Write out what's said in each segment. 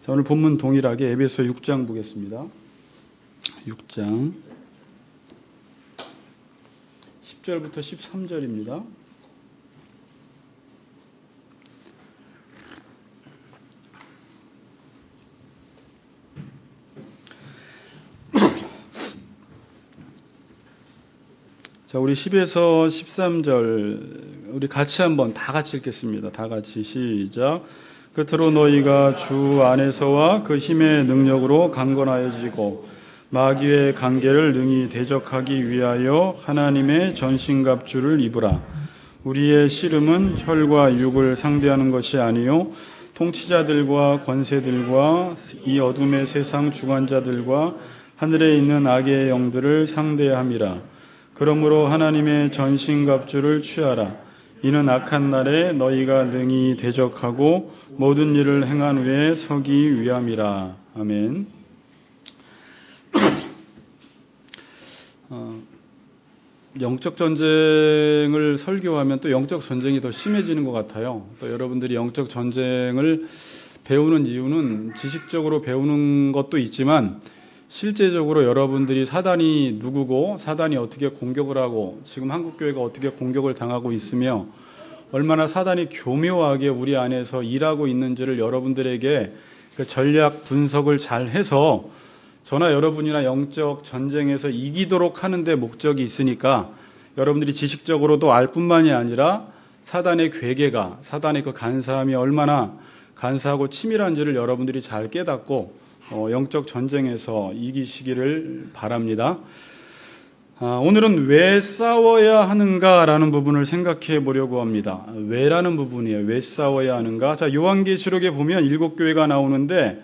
자, 오늘 본문 동일하게 에베소 6장 보겠습니다. 6장 10절부터 13절입니다. 자, 우리 10에서 13절 우리 같이 한번 다 같이 읽겠습니다. 다 같이 시작. 끝으로 너희가 주 안에서와 그 힘의 능력으로 강건하여지고 마귀의 관계를 능히 대적하기 위하여 하나님의 전신갑주를 입으라. 우리의 씨름은 혈과 육을 상대하는 것이 아니요 통치자들과 권세들과 이 어둠의 세상 주관자들과 하늘에 있는 악의 영들을 상대함이라. 그러므로 하나님의 전신갑주를 취하라. 이는 악한 날에 너희가 능히 대적하고 모든 일을 행한 후에 서기 위함이라. 아멘. 영적 전쟁을 설교하면 또 영적 전쟁이 더 심해지는 것 같아요. 또 여러분들이 영적 전쟁을 배우는 이유는 지식적으로 배우는 것도 있지만 실제적으로 여러분들이 사단이 누구고 사단이 어떻게 공격을 하고 지금 한국교회가 어떻게 공격을 당하고 있으며 얼마나 사단이 교묘하게 우리 안에서 일하고 있는지를 여러분들에게 그 전략 분석을 잘 해서 저나 여러분이나 영적 전쟁에서 이기도록 하는 데 목적이 있으니까 여러분들이 지식적으로도 알 뿐만이 아니라 사단의 괴계가 사단의 그 간사함이 얼마나 간사하고 치밀한지를 여러분들이 잘 깨닫고 영적 전쟁에서 이기시기를 바랍니다. 오늘은 왜 싸워야 하는가라는 부분을 생각해 보려고 합니다. 왜라는 부분이에요. 왜 싸워야 하는가? 자, 요한계시록에 보면 7교회가 나오는데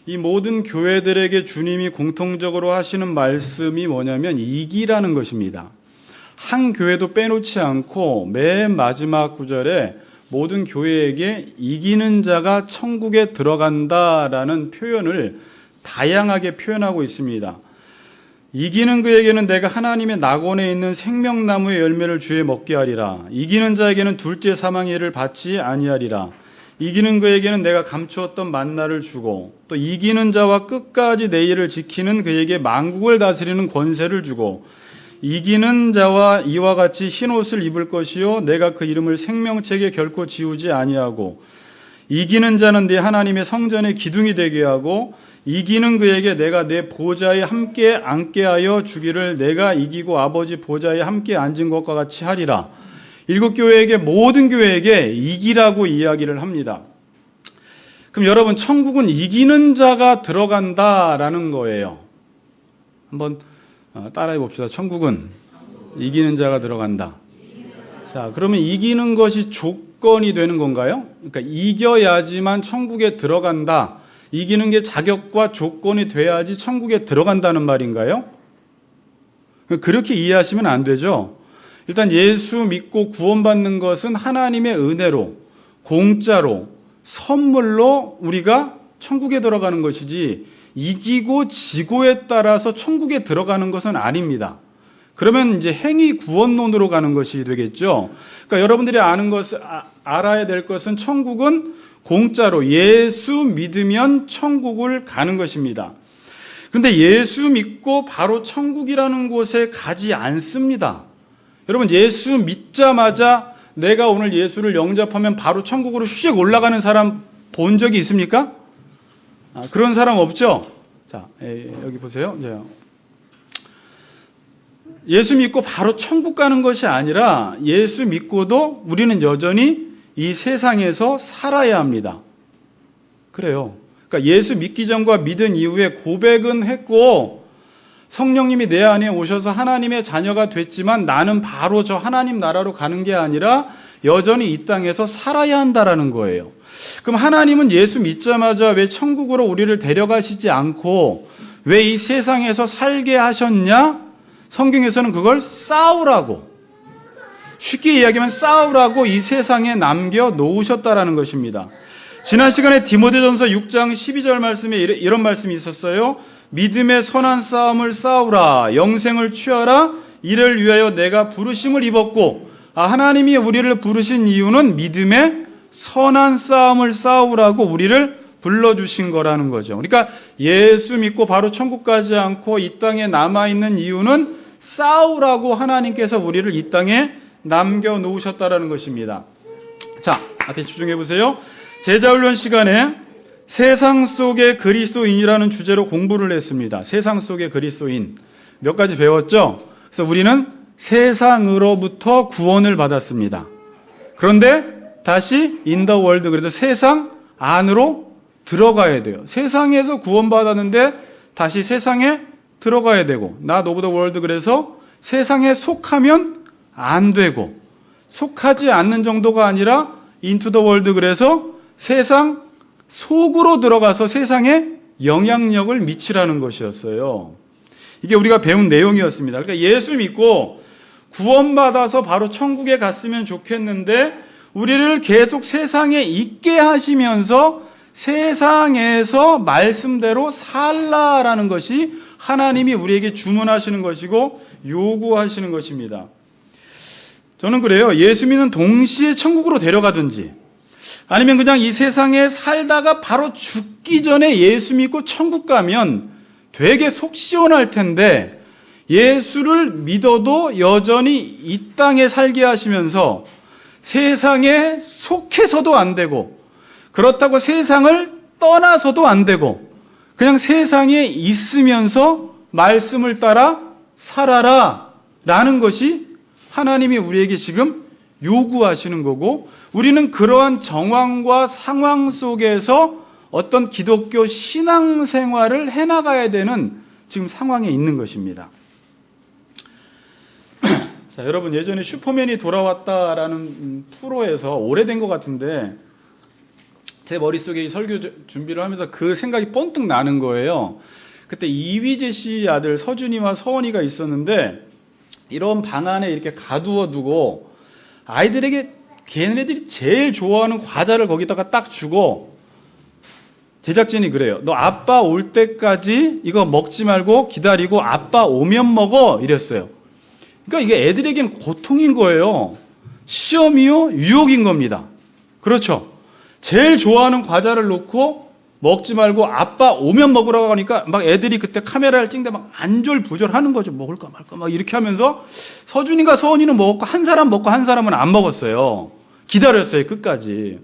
이 모든 교회들에게 주님이 공통적으로 하시는 말씀이 뭐냐면 이기라는 것입니다. 한 교회도 빼놓지 않고 맨 마지막 구절에 모든 교회에게 이기는 자가 천국에 들어간다라는 표현을 다양하게 표현하고 있습니다. 이기는 그에게는 내가 하나님의 낙원에 있는 생명나무의 열매를 주에 먹게 하리라. 이기는 자에게는 둘째 사망의 해를 받지 아니하리라. 이기는 그에게는 내가 감추었던 만나를 주고 또 이기는 자와 끝까지 내 일을 지키는 그에게 만국을 다스리는 권세를 주고 이기는 자와 이와 같이 흰옷을 입을 것이요 내가 그 이름을 생명책에 결코 지우지 아니하고 이기는 자는 내 하나님의 성전의 기둥이 되게 하고 이기는 그에게 내가 내 보좌에 함께 앉게 하여 주기를 내가 이기고 아버지 보좌에 함께 앉은 것과 같이 하리라. 7교회에게 모든 교회에게 이기라고 이야기를 합니다. 그럼 여러분 천국은 이기는 자가 들어간다라는 거예요. 한번 따라해 봅시다. 천국은 이기는 자가 들어간다. 자, 그러면 이기는 것이 조건이 되는 건가요? 그러니까 이겨야지만 천국에 들어간다. 이기는 게 자격과 조건이 돼야지 천국에 들어간다는 말인가요? 그렇게 이해하시면 안 되죠. 일단 예수 믿고 구원받는 것은 하나님의 은혜로, 공짜로, 선물로 우리가 천국에 들어가는 것이지 이기고 지고에 따라서 천국에 들어가는 것은 아닙니다. 그러면 이제 행위 구원론으로 가는 것이 되겠죠. 그러니까 여러분들이 알아야 될 것은 천국은 공짜로 예수 믿으면 천국을 가는 것입니다. 그런데 예수 믿고 바로 천국이라는 곳에 가지 않습니다. 여러분 예수 믿자마자 내가 오늘 예수를 영접하면 바로 천국으로 휙 올라가는 사람 본 적이 있습니까? 그런 사람 없죠? 자, 여기 보세요. 예수 믿고 바로 천국 가는 것이 아니라 예수 믿고도 우리는 여전히 이 세상에서 살아야 합니다. 그래요. 그러니까 예수 믿기 전과 믿은 이후에 고백은 했고 성령님이 내 안에 오셔서 하나님의 자녀가 됐지만 나는 바로 저 하나님 나라로 가는 게 아니라 여전히 이 땅에서 살아야 한다라는 거예요. 그럼 하나님은 예수 믿자마자 왜 천국으로 우리를 데려가시지 않고 왜 이 세상에서 살게 하셨냐? 성경에서는 그걸 싸우라고, 쉽게 이야기하면 싸우라고 이 세상에 남겨놓으셨다라는 것입니다. 지난 시간에 디모데전서 6장 12절 말씀에 이런 말씀이 있었어요. 믿음의 선한 싸움을 싸우라. 영생을 취하라. 이를 위하여 내가 부르심을 입었고, 하나님이 우리를 부르신 이유는 믿음의 선한 싸움을 싸우라고 우리를 불러주신 거라는 거죠. 그러니까 예수 믿고 바로 천국 가지 않고 이 땅에 남아있는 이유는 싸우라고 하나님께서 우리를 이 땅에 남겨놓으셨다라는 것입니다. 자, 앞에 집중해 보세요. 제자훈련 시간에 세상 속의 그리스도인이라는 주제로 공부를 했습니다. 세상 속의 그리스도인 몇 가지 배웠죠? 그래서 우리는 세상으로부터 구원을 받았습니다. 그런데 다시 in the world, 그래서 세상 안으로 들어가야 돼요. 세상에서 구원받았는데 다시 세상에 들어가야 되고, not of the world, 그래서 세상에 속하면 안 되고, 속하지 않는 정도가 아니라 into the world, 그래서 세상 속으로 들어가서 세상에 영향력을 미치라는 것이었어요. 이게 우리가 배운 내용이었습니다. 그러니까 예수 믿고 구원받아서 바로 천국에 갔으면 좋겠는데 우리를 계속 세상에 있게 하시면서 세상에서 말씀대로 살라라는 것이 하나님이 우리에게 주문하시는 것이고 요구하시는 것입니다. 저는 그래요. 예수 믿는 동시에 천국으로 데려가든지 아니면 그냥 이 세상에 살다가 바로 죽기 전에 예수 믿고 천국 가면 되게 속 시원할 텐데 예수를 믿어도 여전히 이 땅에 살게 하시면서 세상에 속해서도 안 되고 그렇다고 세상을 떠나서도 안 되고 그냥 세상에 있으면서 말씀을 따라 살아라 라는 것이 하나님이 우리에게 지금 요구하시는 거고 우리는 그러한 정황과 상황 속에서 어떤 기독교 신앙생활을 해나가야 되는 지금 상황에 있는 것입니다. 자, 여러분 예전에 슈퍼맨이 돌아왔다라는 프로에서 오래된 것 같은데 제 머릿속에 이 설교 준비를 하면서 그 생각이 번뜩 나는 거예요. 그때 이휘재 씨 아들 서준이와 서원이가 있었는데 이런 방 안에 이렇게 가두어 두고 아이들에게 걔네들이 제일 좋아하는 과자를 거기다가 딱 주고 제작진이 그래요. 너 아빠 올 때까지 이거 먹지 말고 기다리고 아빠 오면 먹어 이랬어요. 그러니까 이게 애들에게는 고통인 거예요. 시험이요? 유혹인 겁니다. 그렇죠. 제일 좋아하는 과자를 놓고 먹지 말고 아빠 오면 먹으라고 하니까 막 애들이 그때 카메라를 찍는데 막 안절부절하는 거죠. 먹을까 말까 막 이렇게 하면서 서준이가 서원이는 먹었고 한 사람 먹고 한 사람은 안 먹었어요. 기다렸어요. 끝까지.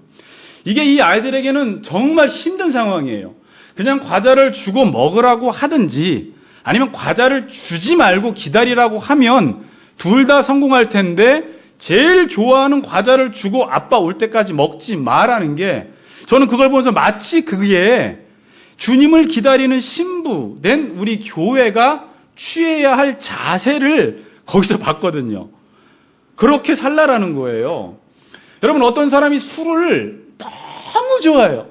이게 이 아이들에게는 정말 힘든 상황이에요. 그냥 과자를 주고 먹으라고 하든지 아니면 과자를 주지 말고 기다리라고 하면 둘 다 성공할 텐데 제일 좋아하는 과자를 주고 아빠 올 때까지 먹지 마라는 게 저는 그걸 보면서 마치 그게 주님을 기다리는 신부된 우리 교회가 취해야 할 자세를 거기서 봤거든요. 그렇게 살라라는 거예요. 여러분 어떤 사람이 술을 너무 좋아해요.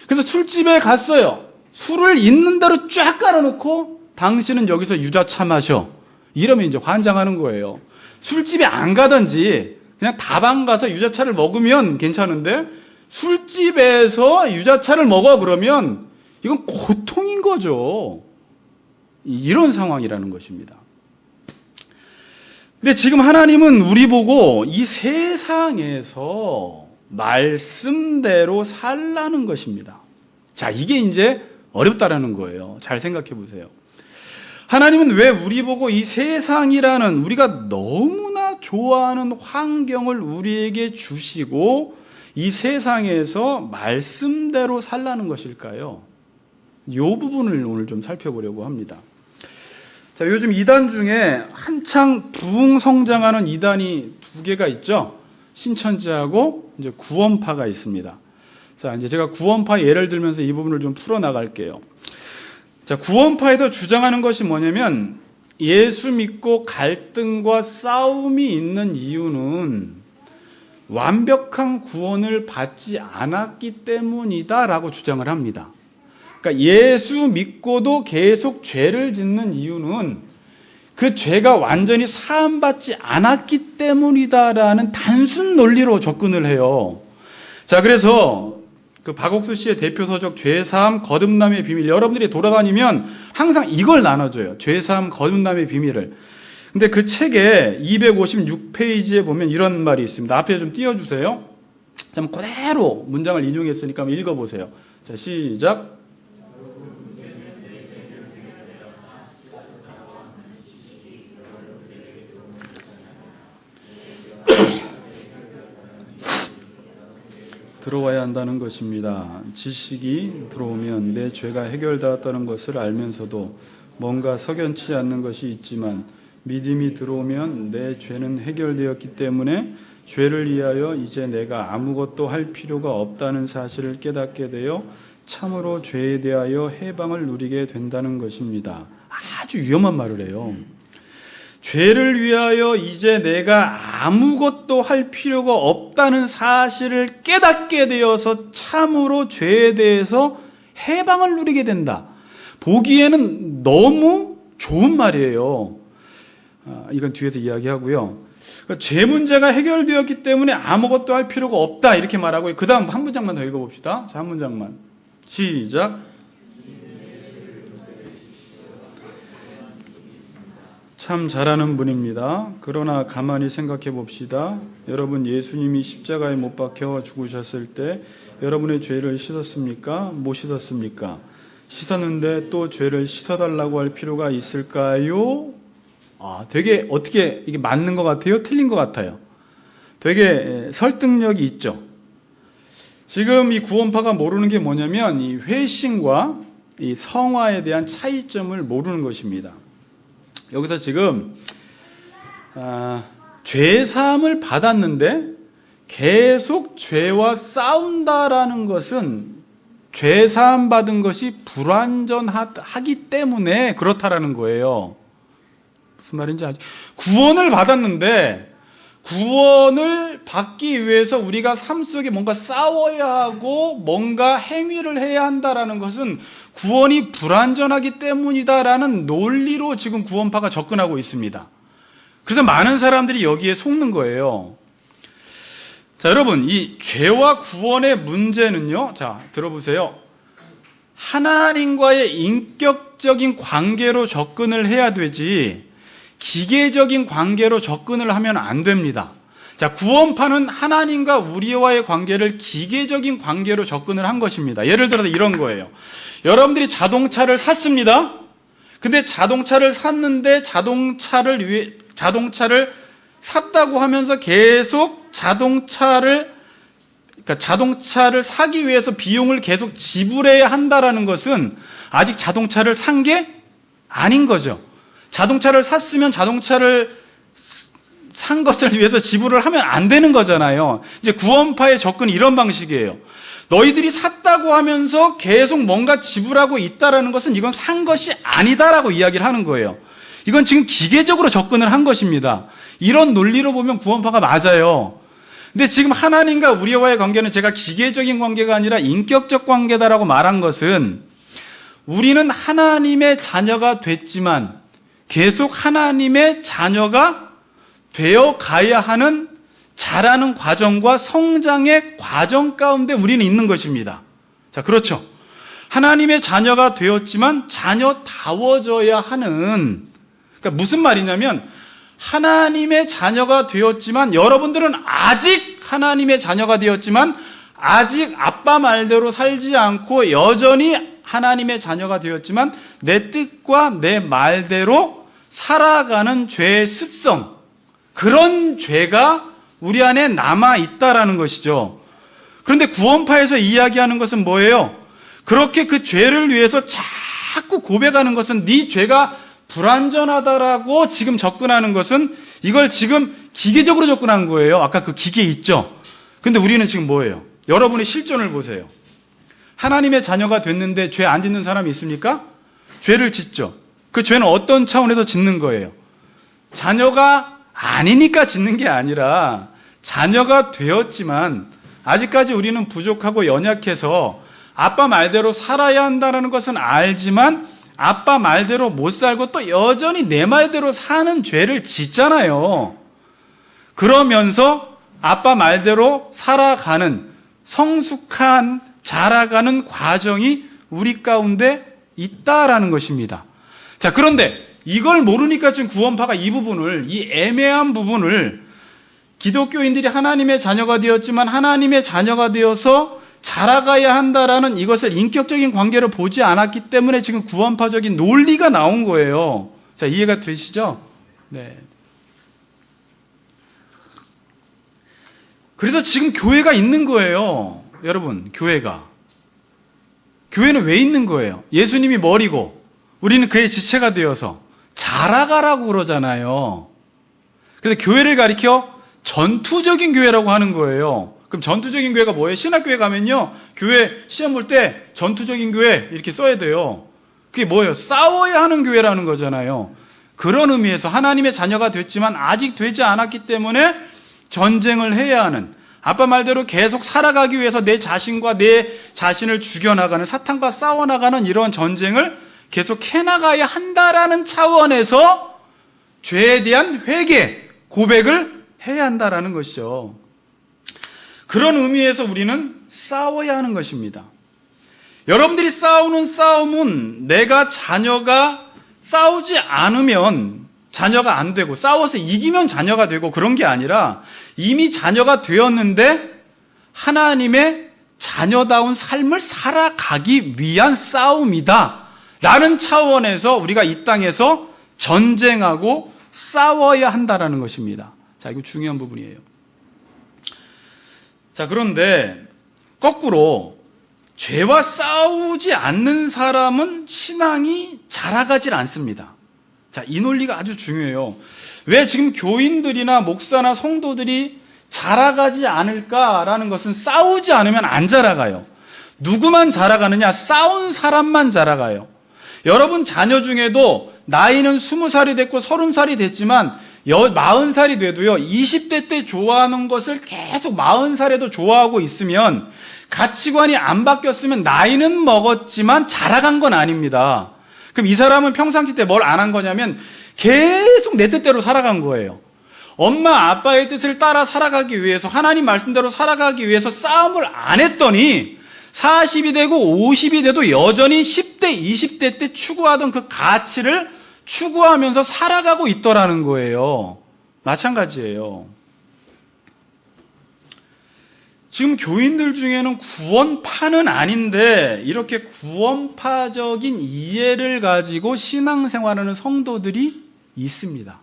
그래서 술집에 갔어요. 술을 있는 대로 쫙 깔아놓고 당신은 여기서 유자차 마셔. 이러면 이제 환장하는 거예요. 술집에 안 가든지 그냥 다방 가서 유자차를 먹으면 괜찮은데 술집에서 유자차를 먹어 그러면 이건 고통인 거죠. 이런 상황이라는 것입니다. 근데 지금 하나님은 우리 보고 이 세상에서 말씀대로 살라는 것입니다. 자, 이게 이제 어렵다라는 거예요. 잘 생각해 보세요. 하나님은 왜 우리 보고 이 세상이라는 우리가 너무나 좋아하는 환경을 우리에게 주시고 이 세상에서 말씀대로 살라는 것일까요? 이 부분을 오늘 좀 살펴보려고 합니다. 자, 요즘 이단 중에 한창 부흥성장하는 이단이 두 개가 있죠. 신천지하고 이제 구원파가 있습니다. 자, 이제 제가 구원파 예를 들면서 이 부분을 좀 풀어나갈게요. 자, 구원파에서 주장하는 것이 뭐냐면 예수 믿고 갈등과 싸움이 있는 이유는 완벽한 구원을 받지 않았기 때문이다라고 주장을 합니다. 그러니까 예수 믿고도 계속 죄를 짓는 이유는 그 죄가 완전히 사함받지 않았기 때문이다라는 단순 논리로 접근을 해요. 자, 그래서 그 박옥수 씨의 대표서적 죄사함 거듭남의 비밀, 여러분들이 돌아다니면 항상 이걸 나눠줘요. 죄사함 거듭남의 비밀을. 근데 그 책에 256페이지에 보면 이런 말이 있습니다. 앞에 좀 띄워주세요. 자, 그대로 문장을 인용했으니까 한번 읽어보세요. 자, 시작. 들어와야 한다는 것입니다. 지식이 들어오면 내 죄가 해결되었다는 것을 알면서도 뭔가 석연치 않는 것이 있지만 믿음이 들어오면 내 죄는 해결되었기 때문에 죄를 위하여 이제 내가 아무것도 할 필요가 없다는 사실을 깨닫게 되어 참으로 죄에 대하여 해방을 누리게 된다는 것입니다. 아주 위험한 말을 해요. 죄를 위하여 이제 내가 아무것도 할 필요가 없다는 사실을 깨닫게 되어서 참으로 죄에 대해서 해방을 누리게 된다. 보기에는 너무 좋은 말이에요. 이건 뒤에서 이야기하고요. 죄 문제가 해결되었기 때문에 아무것도 할 필요가 없다 이렇게 말하고 그 다음 한 문장만 더 읽어봅시다. 자, 한 문장만. 시작. 참 잘하는 분입니다. 그러나 가만히 생각해 봅시다. 여러분, 예수님이 십자가에 못 박혀 죽으셨을 때 여러분의 죄를 씻었습니까? 못 씻었습니까? 씻었는데 또 죄를 씻어달라고 할 필요가 있을까요? 되게 어떻게 이게 맞는 것 같아요? 틀린 것 같아요? 되게 설득력이 있죠. 지금 이 구원파가 모르는 게 뭐냐면 이 회심과 이 성화에 대한 차이점을 모르는 것입니다. 여기서 지금 죄사함을 받았는데 계속 죄와 싸운다라는 것은 죄사함 받은 것이 불완전하기 때문에 그렇다라는 거예요. 무슨 말인지 알죠? 구원을 받았는데 구원을 받기 위해서 우리가 삶 속에 뭔가 싸워야 하고 뭔가 행위를 해야 한다라는 것은 구원이 불완전하기 때문이다라는 논리로 지금 구원파가 접근하고 있습니다. 그래서 많은 사람들이 여기에 속는 거예요. 자, 여러분, 이 죄와 구원의 문제는요, 자, 들어보세요. 하나님과의 인격적인 관계로 접근을 해야 되지 기계적인 관계로 접근을 하면 안 됩니다. 자, 구원파는 하나님과 우리와의 관계를 기계적인 관계로 접근을 한 것입니다. 예를 들어서 이런 거예요. 여러분들이 자동차를 샀습니다. 근데 자동차를 샀는데 자동차를 샀다고 하면서 계속 자동차를 사기 위해서 비용을 계속 지불해야 한다라는 것은 아직 자동차를 산 게 아닌 거죠. 자동차를 샀으면 자동차를 산 것을 위해서 지불을 하면 안 되는 거잖아요. 이제 구원파의 접근이 이런 방식이에요. 너희들이 샀다고 하면서 계속 뭔가 지불하고 있다라는 것은 이건 산 것이 아니다라고 이야기를 하는 거예요. 이건 지금 기계적으로 접근을 한 것입니다. 이런 논리로 보면 구원파가 맞아요. 근데 지금 하나님과 우리와의 관계는 제가 기계적인 관계가 아니라 인격적 관계다라고 말한 것은 우리는 하나님의 자녀가 됐지만 계속 하나님의 자녀가 되어 가야 하는 자라는 과정과 성장의 과정 가운데 우리는 있는 것입니다. 자, 그렇죠. 하나님의 자녀가 되었지만 자녀다워져야 하는, 그러니까 무슨 말이냐면 하나님의 자녀가 되었지만 여러분들은 아직 하나님의 자녀가 되었지만 아직 아빠 말대로 살지 않고 여전히 하나님의 자녀가 되었지만 내 뜻과 내 말대로 살아가는 죄의 습성, 그런 죄가 우리 안에 남아있다라는 것이죠. 그런데 구원파에서 이야기하는 것은 뭐예요? 그렇게 그 죄를 위해서 자꾸 고백하는 것은 네 죄가 불완전하다라고 지금 접근하는 것은 이걸 지금 기계적으로 접근한 거예요. 아까 그 기계 있죠? 근데 우리는 지금 뭐예요? 여러분의 실존을 보세요. 하나님의 자녀가 됐는데 죄 안 짓는 사람이 있습니까? 죄를 짓죠. 그 죄는 어떤 차원에서 짓는 거예요? 자녀가 아니니까 짓는 게 아니라 자녀가 되었지만 아직까지 우리는 부족하고 연약해서 아빠 말대로 살아야 한다는 것은 알지만 아빠 말대로 못 살고 또 여전히 내 말대로 사는 죄를 짓잖아요. 그러면서 아빠 말대로 살아가는 성숙한 자라가는 과정이 우리 가운데 있다라는 것입니다. 자, 그런데 이걸 모르니까 지금 구원파가 이 부분을, 이 애매한 부분을 기독교인들이 하나님의 자녀가 되었지만 하나님의 자녀가 되어서 자라가야 한다라는 이것을 인격적인 관계로 보지 않았기 때문에 지금 구원파적인 논리가 나온 거예요. 자, 이해가 되시죠? 네. 그래서 지금 교회가 있는 거예요. 여러분, 교회가. 교회는 왜 있는 거예요? 예수님이 머리고 우리는 그의 지체가 되어서 자라가라고 그러잖아요. 그래서 교회를 가리켜 전투적인 교회라고 하는 거예요. 그럼 전투적인 교회가 뭐예요? 신학교회 가면요, 교회 시험 볼 때 전투적인 교회 이렇게 써야 돼요. 그게 뭐예요? 싸워야 하는 교회라는 거잖아요. 그런 의미에서 하나님의 자녀가 됐지만 아직 되지 않았기 때문에 전쟁을 해야 하는, 아빠 말대로 계속 살아가기 위해서 내 자신과 내 자신을 죽여나가는, 사탄과 싸워나가는 이런 전쟁을 계속 해나가야 한다라는 차원에서 죄에 대한 회개, 고백을 해야 한다라는 것이죠. 그런 의미에서 우리는 싸워야 하는 것입니다. 여러분들이 싸우는 싸움은 내가 자녀가 싸우지 않으면 자녀가 안 되고 싸워서 이기면 자녀가 되고 그런 게 아니라 이미 자녀가 되었는데 하나님의 자녀다운 삶을 살아가기 위한 싸움이다 라는 차원에서 우리가 이 땅에서 전쟁하고 싸워야 한다라는 것입니다. 자, 이거 중요한 부분이에요. 자, 그런데 거꾸로 죄와 싸우지 않는 사람은 신앙이 자라가질 않습니다. 자, 이 논리가 아주 중요해요. 왜 지금 교인들이나 목사나 성도들이 자라가지 않을까라는 것은 싸우지 않으면 안 자라가요. 누구만 자라가느냐? 싸운 사람만 자라가요. 여러분 자녀 중에도 나이는 20살이 됐고 30살이 됐지만 40살이 돼도요, 20대 때 좋아하는 것을 계속 40살에도 좋아하고 있으면 가치관이 안 바뀌었으면 나이는 먹었지만 자라간 건 아닙니다. 그럼 이 사람은 평상시 때 뭘 안 한 거냐면 계속 내 뜻대로 살아간 거예요. 엄마 아빠의 뜻을 따라 살아가기 위해서, 하나님 말씀대로 살아가기 위해서 싸움을 안 했더니 40이 되고 50이 돼도 여전히 10대, 20대 때 추구하던 그 가치를 추구하면서 살아가고 있더라는 거예요. 마찬가지예요. 지금 교인들 중에는 구원파는 아닌데 이렇게 구원파적인 이해를 가지고 신앙생활하는 성도들이 있습니다.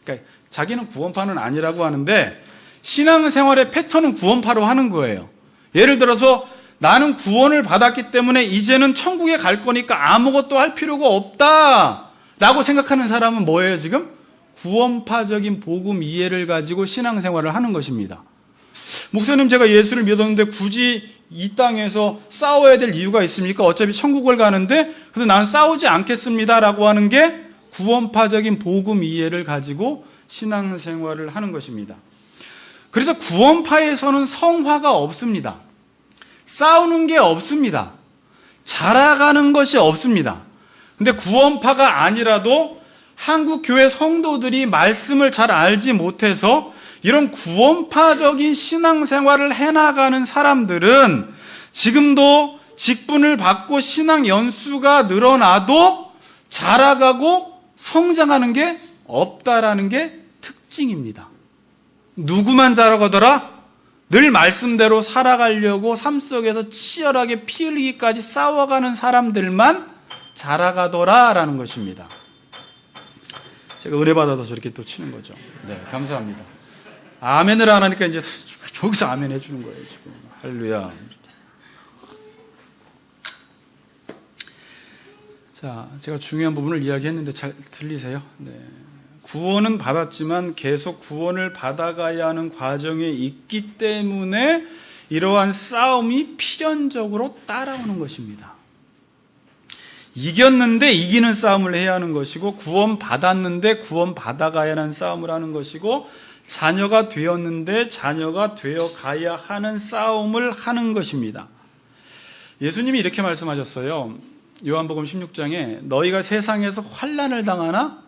그러니까 자기는 구원파는 아니라고 하는데 신앙생활의 패턴은 구원파로 하는 거예요. 예를 들어서 나는 구원을 받았기 때문에 이제는 천국에 갈 거니까 아무것도 할 필요가 없다 라고 생각하는 사람은 뭐예요? 지금 구원파적인 복음 이해를 가지고 신앙생활을 하는 것입니다. 목사님, 제가 예수를 믿었는데 굳이 이 땅에서 싸워야 될 이유가 있습니까? 어차피 천국을 가는데 그래서 나는 싸우지 않겠습니다 라고 하는 게 구원파적인 복음 이해를 가지고 신앙생활을 하는 것입니다. 그래서 구원파에서는 성화가 없습니다. 싸우는 게 없습니다. 자라가는 것이 없습니다. 근데 구원파가 아니라도 한국 교회 성도들이 말씀을 잘 알지 못해서 이런 구원파적인 신앙생활을 해나가는 사람들은 지금도 직분을 받고 신앙 연수가 늘어나도 자라가고 성장하는 게 없다라는 게 특징입니다. 누구만 자라가더라? 늘 말씀대로 살아가려고 삶 속에서 치열하게 피 흘리기까지 싸워가는 사람들만 자라가더라라는 것입니다. 제가 은혜 받아서 저렇게 또 치는 거죠. 네, 감사합니다. 아멘을 안 하니까 이제 저기서 아멘 해주는 거예요, 지금. 할렐루야. 자, 제가 중요한 부분을 이야기했는데 잘 들리세요? 네. 구원은 받았지만 계속 구원을 받아가야 하는 과정에 있기 때문에 이러한 싸움이 필연적으로 따라오는 것입니다. 이겼는데 이기는 싸움을 해야 하는 것이고, 구원 받았는데 구원 받아가야 하는 싸움을 하는 것이고, 자녀가 되었는데 자녀가 되어 가야 하는 싸움을 하는 것입니다. 예수님이 이렇게 말씀하셨어요. 요한복음 16장에 너희가 세상에서 환난을 당하나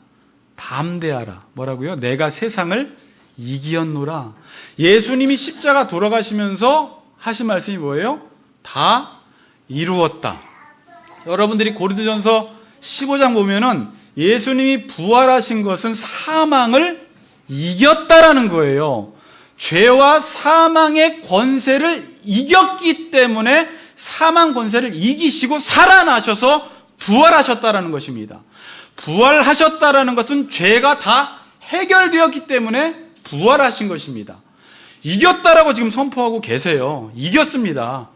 담대하라. 뭐라고요? 내가 세상을 이기었노라. 예수님이 십자가 돌아가시면서 하신 말씀이 뭐예요? 다 이루었다. 여러분들이 고린도전서 15장 보면은 예수님이 부활하신 것은 사망을 이겼다라는 거예요. 죄와 사망의 권세를 이겼기 때문에 사망 권세를 이기시고 살아나셔서 부활하셨다라는 것입니다. 부활하셨다라는 것은 죄가 다 해결되었기 때문에 부활하신 것입니다. 이겼다라고 지금 선포하고 계세요. 이겼습니다.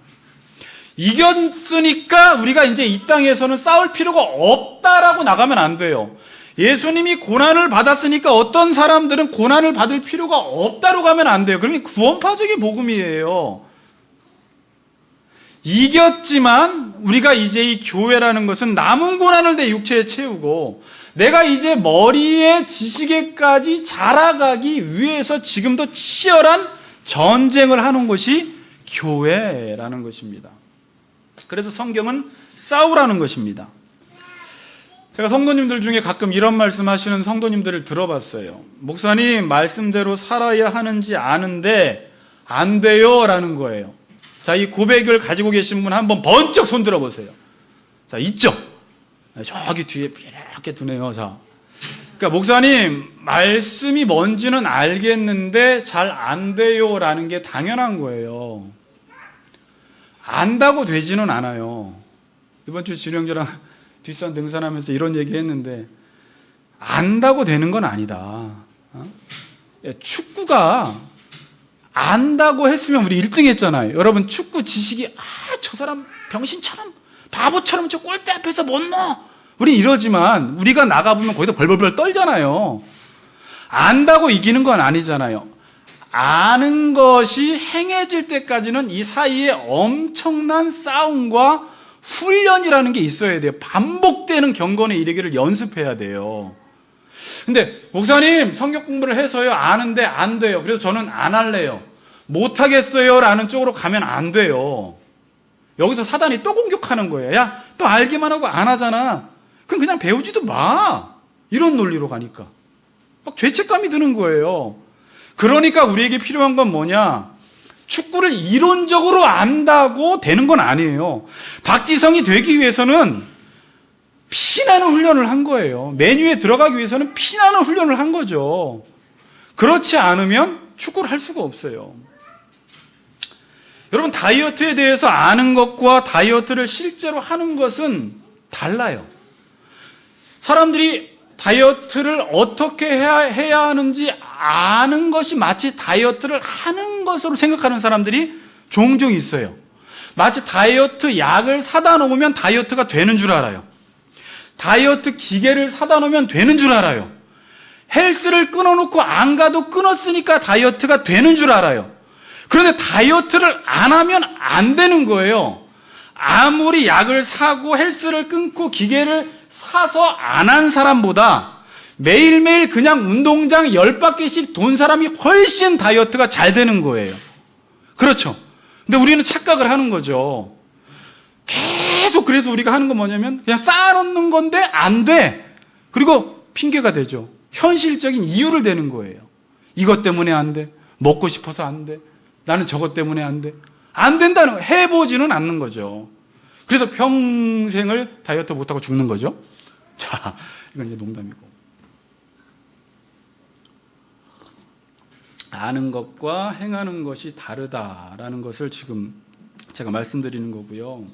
이겼으니까 우리가 이제 이 땅에서는 싸울 필요가 없다라고 나가면 안 돼요. 예수님이 고난을 받았으니까 어떤 사람들은 고난을 받을 필요가 없다로 가면 안 돼요. 그러면 구원파적인 복음이에요. 이겼지만 우리가 이제 이 교회라는 것은 남은 고난을 내 육체에 채우고 내가 이제 머리에 지식에까지 자라가기 위해서 지금도 치열한 전쟁을 하는 것이 교회라는 것입니다. 그래서 성경은 싸우라는 것입니다. 제가 성도님들 중에 가끔 이런 말씀하시는 성도님들을 들어봤어요. 목사님, 말씀대로 살아야 하는지 아는데 안 돼요 라는 거예요. 자, 이 고백을 가지고 계신 분 한번 번쩍 손 들어보세요. 자, 있죠? 저기 뒤에 이렇게 두네요. 자, 그러니까 목사님, 말씀이 뭔지는 알겠는데 잘 안 돼요 라는 게 당연한 거예요. 안다고 되지는 않아요. 이번 주 진영저랑 뒷산 등산하면서 이런 얘기 했는데 안다고 되는 건 아니다. 축구가 안다고 했으면 우리 1등 했잖아요. 여러분, 축구 지식이 저 사람 병신처럼 바보처럼 저 골대 앞에서 못 넣어 우리 이러지만 우리가 나가보면 거기서 벌벌벌 떨잖아요. 안다고 이기는 건 아니잖아요. 아는 것이 행해질 때까지는 이 사이에 엄청난 싸움과 훈련이라는 게 있어야 돼요. 반복되는 경건에 이르기를 연습해야 돼요. 근데 목사님, 성경 공부를 해서요 아는데 안 돼요. 그래서 저는 안 할래요. 못 하겠어요 라는 쪽으로 가면 안 돼요. 여기서 사단이 또 공격하는 거예요. 야, 또 알기만 하고 안 하잖아. 그럼 그냥 배우지도 마. 이런 논리로 가니까 막 죄책감이 드는 거예요. 그러니까 우리에게 필요한 건 뭐냐? 축구를 이론적으로 안다고 되는 건 아니에요. 박지성이 되기 위해서는 피나는 훈련을 한 거예요. 메뉴에 들어가기 위해서는 피나는 훈련을 한 거죠. 그렇지 않으면 축구를 할 수가 없어요. 여러분, 다이어트에 대해서 아는 것과 다이어트를 실제로 하는 것은 달라요. 사람들이 다이어트를 어떻게 해야 하는지 아는 것이 마치 다이어트를 하는 것으로 생각하는 사람들이 종종 있어요. 마치 다이어트 약을 사다 놓으면 다이어트가 되는 줄 알아요. 다이어트 기계를 사다 놓으면 되는 줄 알아요. 헬스를 끊어놓고 안 가도 끊었으니까 다이어트가 되는 줄 알아요. 그런데 다이어트를 안 하면 안 되는 거예요. 아무리 약을 사고 헬스를 끊고 기계를 사서 안 한 사람보다 매일매일 그냥 운동장 10바퀴씩 돈 사람이 훨씬 다이어트가 잘 되는 거예요. 그렇죠? 근데 우리는 착각을 하는 거죠. 계속 그래서 우리가 하는 건 뭐냐면 그냥 쌓아놓는 건데 안 돼. 그리고 핑계가 되죠. 현실적인 이유를 대는 거예요. 이것 때문에 안 돼. 먹고 싶어서 안 돼. 나는 저것 때문에 안 돼. 안 된다는 거. 해보지는 않는 거죠. 그래서 평생을 다이어트 못하고 죽는 거죠. 자, 이건 이제 농담이고. 아는 것과 행하는 것이 다르다라는 것을 지금 제가 말씀드리는 거고요.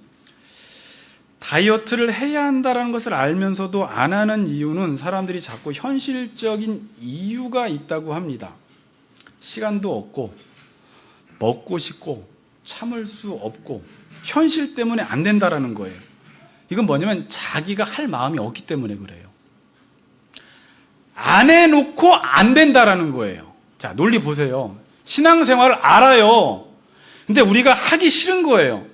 다이어트를 해야 한다는 것을 알면서도 안 하는 이유는 사람들이 자꾸 현실적인 이유가 있다고 합니다. 시간도 없고 먹고 싶고 참을 수 없고 현실 때문에 안 된다라는 거예요. 이건 뭐냐면 자기가 할 마음이 없기 때문에 그래요. 안 해놓고 안 된다라는 거예요. 자, 논리 보세요. 신앙생활을 알아요. 근데 우리가 하기 싫은 거예요.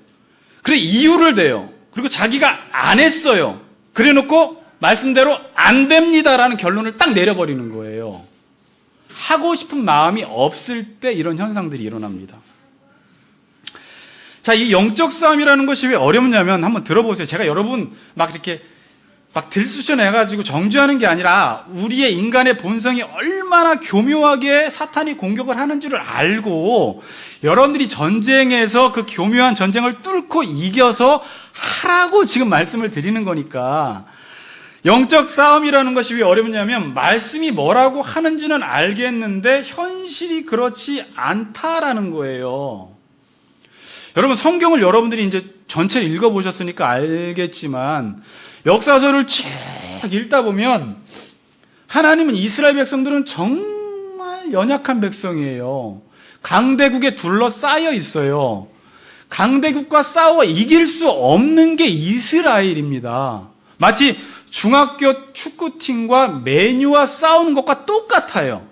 그래 이유를 대요. 그리고 자기가 안 했어요. 그래 놓고 말씀대로 안 됩니다라는 결론을 딱 내려버리는 거예요. 하고 싶은 마음이 없을 때 이런 현상들이 일어납니다. 자, 이 영적 싸움이라는 것이 왜 어렵냐면 한번 들어보세요. 제가 여러분 막 이렇게 막 들쑤셔내가지고 정죄하는 게 아니라 우리의 인간의 본성이 얼마나 교묘하게 사탄이 공격을 하는 줄을 알고 여러분들이 전쟁에서 그 교묘한 전쟁을 뚫고 이겨서 하라고 지금 말씀을 드리는 거니까 영적 싸움이라는 것이 왜 어렵냐면 말씀이 뭐라고 하는지는 알겠는데 현실이 그렇지 않다라는 거예요. 여러분, 성경을 여러분들이 이제 전체를 읽어보셨으니까 알겠지만 역사서를 쭉 읽다 보면 하나님은 이스라엘 백성들은 정말 연약한 백성이에요. 강대국에 둘러싸여 있어요. 강대국과 싸워 이길 수 없는 게 이스라엘입니다. 마치 중학교 축구팀과 메뉴와 싸우는 것과 똑같아요.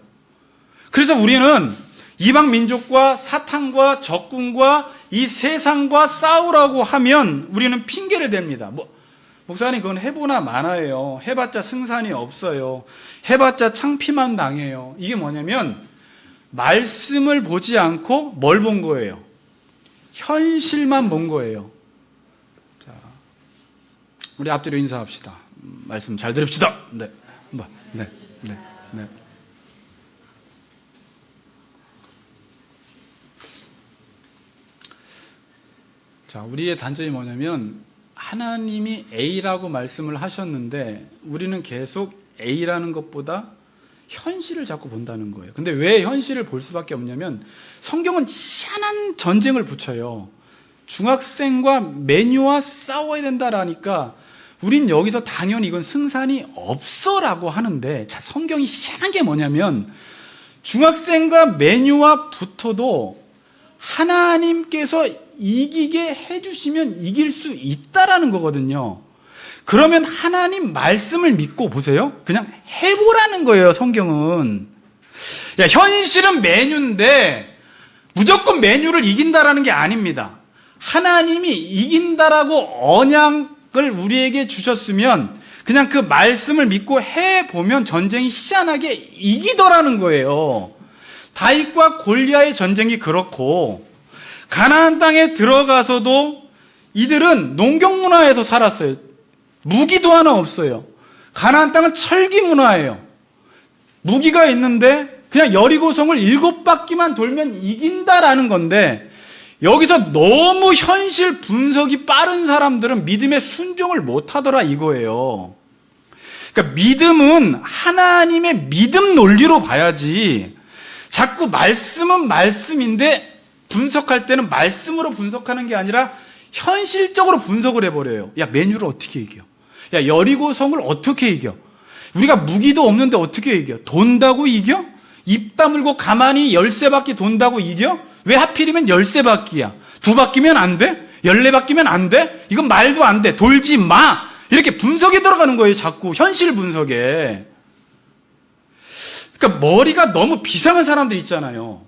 그래서 우리는 이방 민족과 사탄과 적군과 이 세상과 싸우라고 하면 우리는 핑계를 댑니다. 목사님, 그건 해보나 마나예요. 해봤자 승산이 없어요. 해봤자 창피만 당해요. 이게 뭐냐면 말씀을 보지 않고 뭘 본 거예요? 현실만 본 거예요. 자, 우리 앞뒤로 인사합시다. 말씀 잘 들읍시다. 네. 네. 네. 네. 자, 우리의 단점이 뭐냐면 하나님이 A라고 말씀을 하셨는데 우리는 계속 A라는 것보다 현실을 자꾸 본다는 거예요. 근데 왜 현실을 볼 수밖에 없냐면 성경은 희한한 전쟁을 붙여요. 중학생과 메뉴와 싸워야 된다라니까 우린 여기서 당연히 이건 승산이 없어라고 하는데, 자, 성경이 희한한 게 뭐냐면 중학생과 메뉴와 붙어도 하나님께서 이기게 해주시면 이길 수 있다라는 거거든요. 그러면 하나님 말씀을 믿고 보세요. 그냥 해보라는 거예요, 성경은. 야, 현실은 메뉴인데 무조건 메뉴를 이긴다라는 게 아닙니다. 하나님이 이긴다라고 언약을 우리에게 주셨으면 그냥 그 말씀을 믿고 해보면 전쟁이 희한하게 이기더라는 거예요. 다윗과 골리앗의 전쟁이 그렇고, 가나안 땅에 들어가서도 이들은 농경 문화에서 살았어요. 무기도 하나 없어요. 가나안 땅은 철기 문화예요. 무기가 있는데 그냥 여리고성을 7바퀴만 돌면 이긴다라는 건데, 여기서 너무 현실 분석이 빠른 사람들은 믿음에 순종을 못하더라 이거예요. 그러니까 믿음은 하나님의 믿음 논리로 봐야지, 자꾸 말씀은 말씀인데 분석할 때는 말씀으로 분석하는 게 아니라 현실적으로 분석을 해버려요. 야, 메뉴를 어떻게 이겨? 야, 여리고성을 어떻게 이겨? 우리가 무기도 없는데 어떻게 이겨? 돈다고 이겨? 입 다물고 가만히 13바퀴 돈다고 이겨? 왜 하필이면 13바퀴야? 2바퀴면 안 돼? 14바퀴면 안 돼? 이건 말도 안 돼. 돌지 마! 이렇게 분석에 들어가는 거예요, 자꾸. 현실 분석에. 그러니까 머리가 너무 비상한 사람들 있잖아요.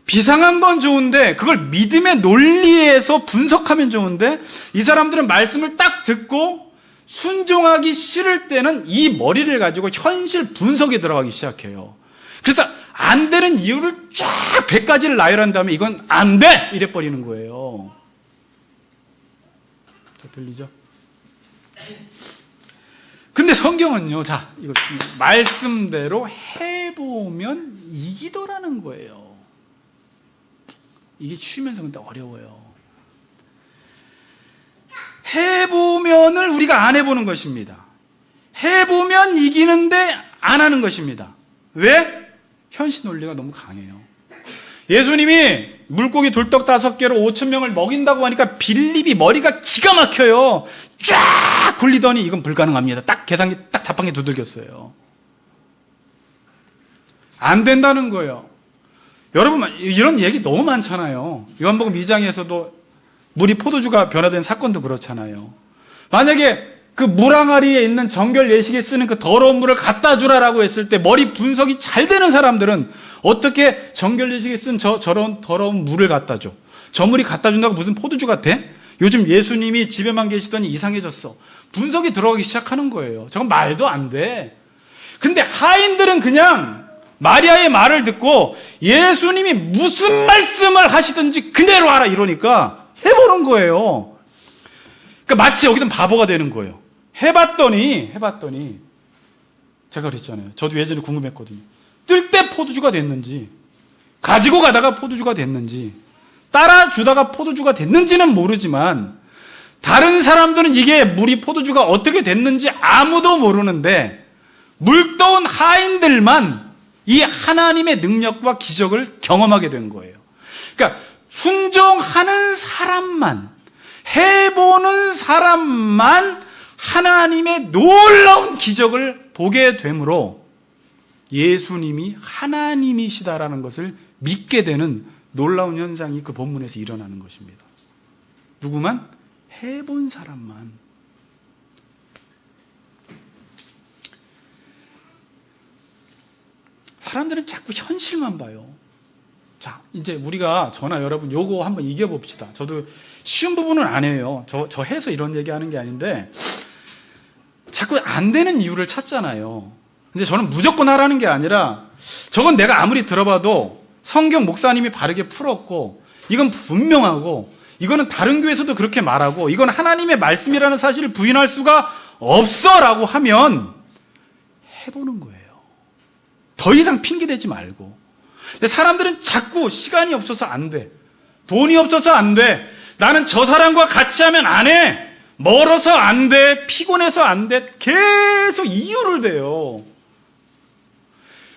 비상한 건 좋은데 그걸 믿음의 논리에서 분석하면 좋은데, 이 사람들은 말씀을 딱 듣고 순종하기 싫을 때는 이 머리를 가지고 현실 분석에 들어가기 시작해요. 그래서 안 되는 이유를 쫙 100가지를 나열한 다음에 이건 안 돼! 이래 버리는 거예요. 자, 들리죠? 근데 성경은요, 자, 이거 말씀대로 해보면 이기더라는 거예요. 이게 쉬면서 근데 어려워요. 해보면을 우리가 안 해보는 것입니다. 해보면 이기는데 안 하는 것입니다. 왜? 현실 논리가 너무 강해요. 예수님이 물고기 돌떡 5개로 5,000명을 먹인다고 하니까 빌립이 머리가 기가 막혀요. 쫙 굴리더니 이건 불가능합니다. 딱 계산기 딱 자판기 두들겼어요. 안 된다는 거예요. 여러분, 이런 얘기 너무 많잖아요. 요한복음 2장에서도 물이 포도주가 변화된 사건도 그렇잖아요. 만약에 그 물항아리에 있는 정결 예식에 쓰는 그 더러운 물을 갖다 주라라고 했을 때 머리 분석이 잘 되는 사람들은 어떻게 정결 예식에 쓴 저런 더러운 물을 갖다 줘? 저 물이 갖다 준다고 무슨 포도주가 돼? 요즘 예수님이 집에만 계시더니 이상해졌어. 분석이 들어가기 시작하는 거예요. 저건 말도 안 돼. 근데 하인들은 그냥 마리아의 말을 듣고 예수님이 무슨 말씀을 하시든지 그대로 하라 이러니까 해보는 거예요. 그러니까 마치 여기는 바보가 되는 거예요. 해봤더니 제가 그랬잖아요. 저도 예전에 궁금했거든요. 뜰 때 포도주가 됐는지, 가지고 가다가 포도주가 됐는지, 따라주다가 포도주가 됐는지는 모르지만 다른 사람들은 이게 물이 포도주가 어떻게 됐는지 아무도 모르는데 물떠온 하인들만 이 하나님의 능력과 기적을 경험하게 된 거예요. 그러니까 순종하는 사람만, 해보는 사람만 하나님의 놀라운 기적을 보게 되므로 예수님이 하나님이시다라는 것을 믿게 되는 놀라운 현상이 그 본문에서 일어나는 것입니다. 누구만? 해본 사람만. 사람들은 자꾸 현실만 봐요. 자, 이제 우리가 저나 여러분 요거 한번 이겨봅시다. 저도 쉬운 부분은 안 해요. 저 해서 이런 얘기하는 게 아닌데 자꾸 안 되는 이유를 찾잖아요. 근데 저는 무조건 하라는 게 아니라 저건 내가 아무리 들어봐도 성경 목사님이 바르게 풀었고 이건 분명하고 이거는 다른 교회에서도 그렇게 말하고 이건 하나님의 말씀이라는 사실을 부인할 수가 없어라고 하면 해보는 거예요. 더 이상 핑계대지 말고. 근데 사람들은 자꾸 시간이 없어서 안 돼, 돈이 없어서 안 돼, 나는 저 사람과 같이 하면 안 해, 멀어서 안 돼, 피곤해서 안 돼, 계속 이유를 대요.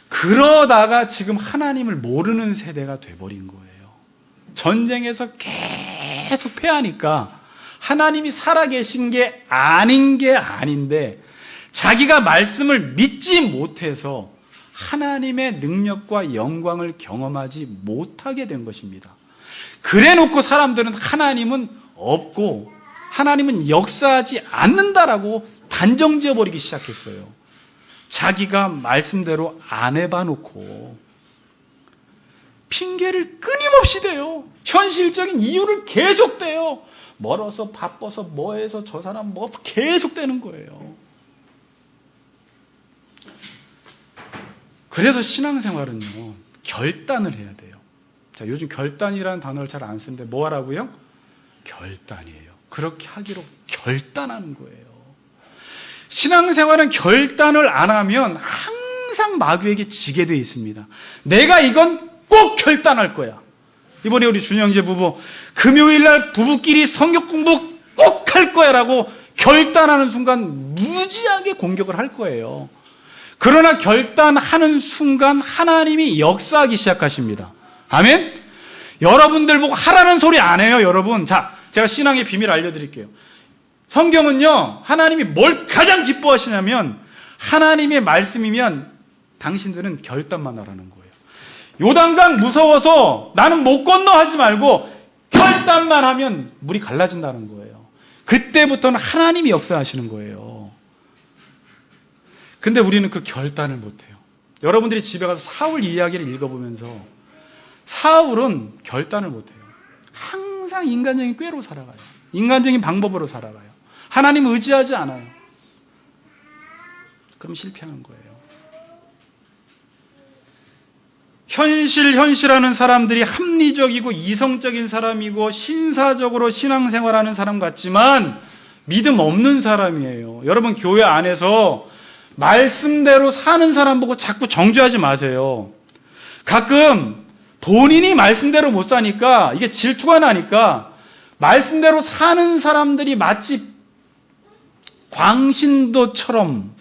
그러다가 지금 하나님을 모르는 세대가 돼버린 거예요. 전쟁에서 계속 패하니까 하나님이 살아계신 게 아닌 게 아닌데 자기가 말씀을 믿지 못해서 하나님의 능력과 영광을 경험하지 못하게 된 것입니다. 그래놓고 사람들은 하나님은 없고 하나님은 역사하지 않는다라고 단정지어버리기 시작했어요. 자기가 말씀대로 안 해봐놓고 핑계를 끊임없이 대요. 현실적인 이유를 계속 대요. 멀어서 바빠서 뭐해서 저 사람 뭐 계속 대는 거예요. 그래서 신앙생활은요, 결단을 해야 돼요. 자, 요즘 결단이라는 단어를 잘 안 쓰는데 뭐 하라고요? 결단이에요. 그렇게 하기로 결단하는 거예요. 신앙생활은 결단을 안 하면 항상 마귀에게 지게 되어 있습니다. 내가 이건 꼭 결단할 거야. 이번에 우리 준영재 부부 금요일날 부부끼리 성경 공부 꼭 할 거야 라고 결단하는 순간 무지하게 공격을 할 거예요. 그러나 결단하는 순간 하나님이 역사하기 시작하십니다. 아멘? 여러분들 보고 하라는 소리 안 해요, 여러분. 자, 제가 신앙의 비밀 알려드릴게요. 성경은요, 하나님이 뭘 가장 기뻐하시냐면 하나님의 말씀이면 당신들은 결단만 하라는 거예요. 요단강 무서워서 나는 못 건너 하지 말고 결단만 하면 물이 갈라진다는 거예요. 그때부터는 하나님이 역사하시는 거예요. 근데 우리는 그 결단을 못해요. 여러분들이 집에 가서 사울 이야기를 읽어보면서 사울은 결단을 못해요. 항상 인간적인 꾀로 살아가요. 인간적인 방법으로 살아가요. 하나님을 의지하지 않아요. 그럼 실패하는 거예요. 현실하는 사람들이 합리적이고 이성적인 사람이고 신사적으로 신앙생활하는 사람 같지만 믿음 없는 사람이에요. 여러분, 교회 안에서 말씀대로 사는 사람 보고 자꾸 정죄하지 마세요. 가끔 본인이 말씀대로 못 사니까 이게 질투가 나니까 말씀대로 사는 사람들이 마치 광신도처럼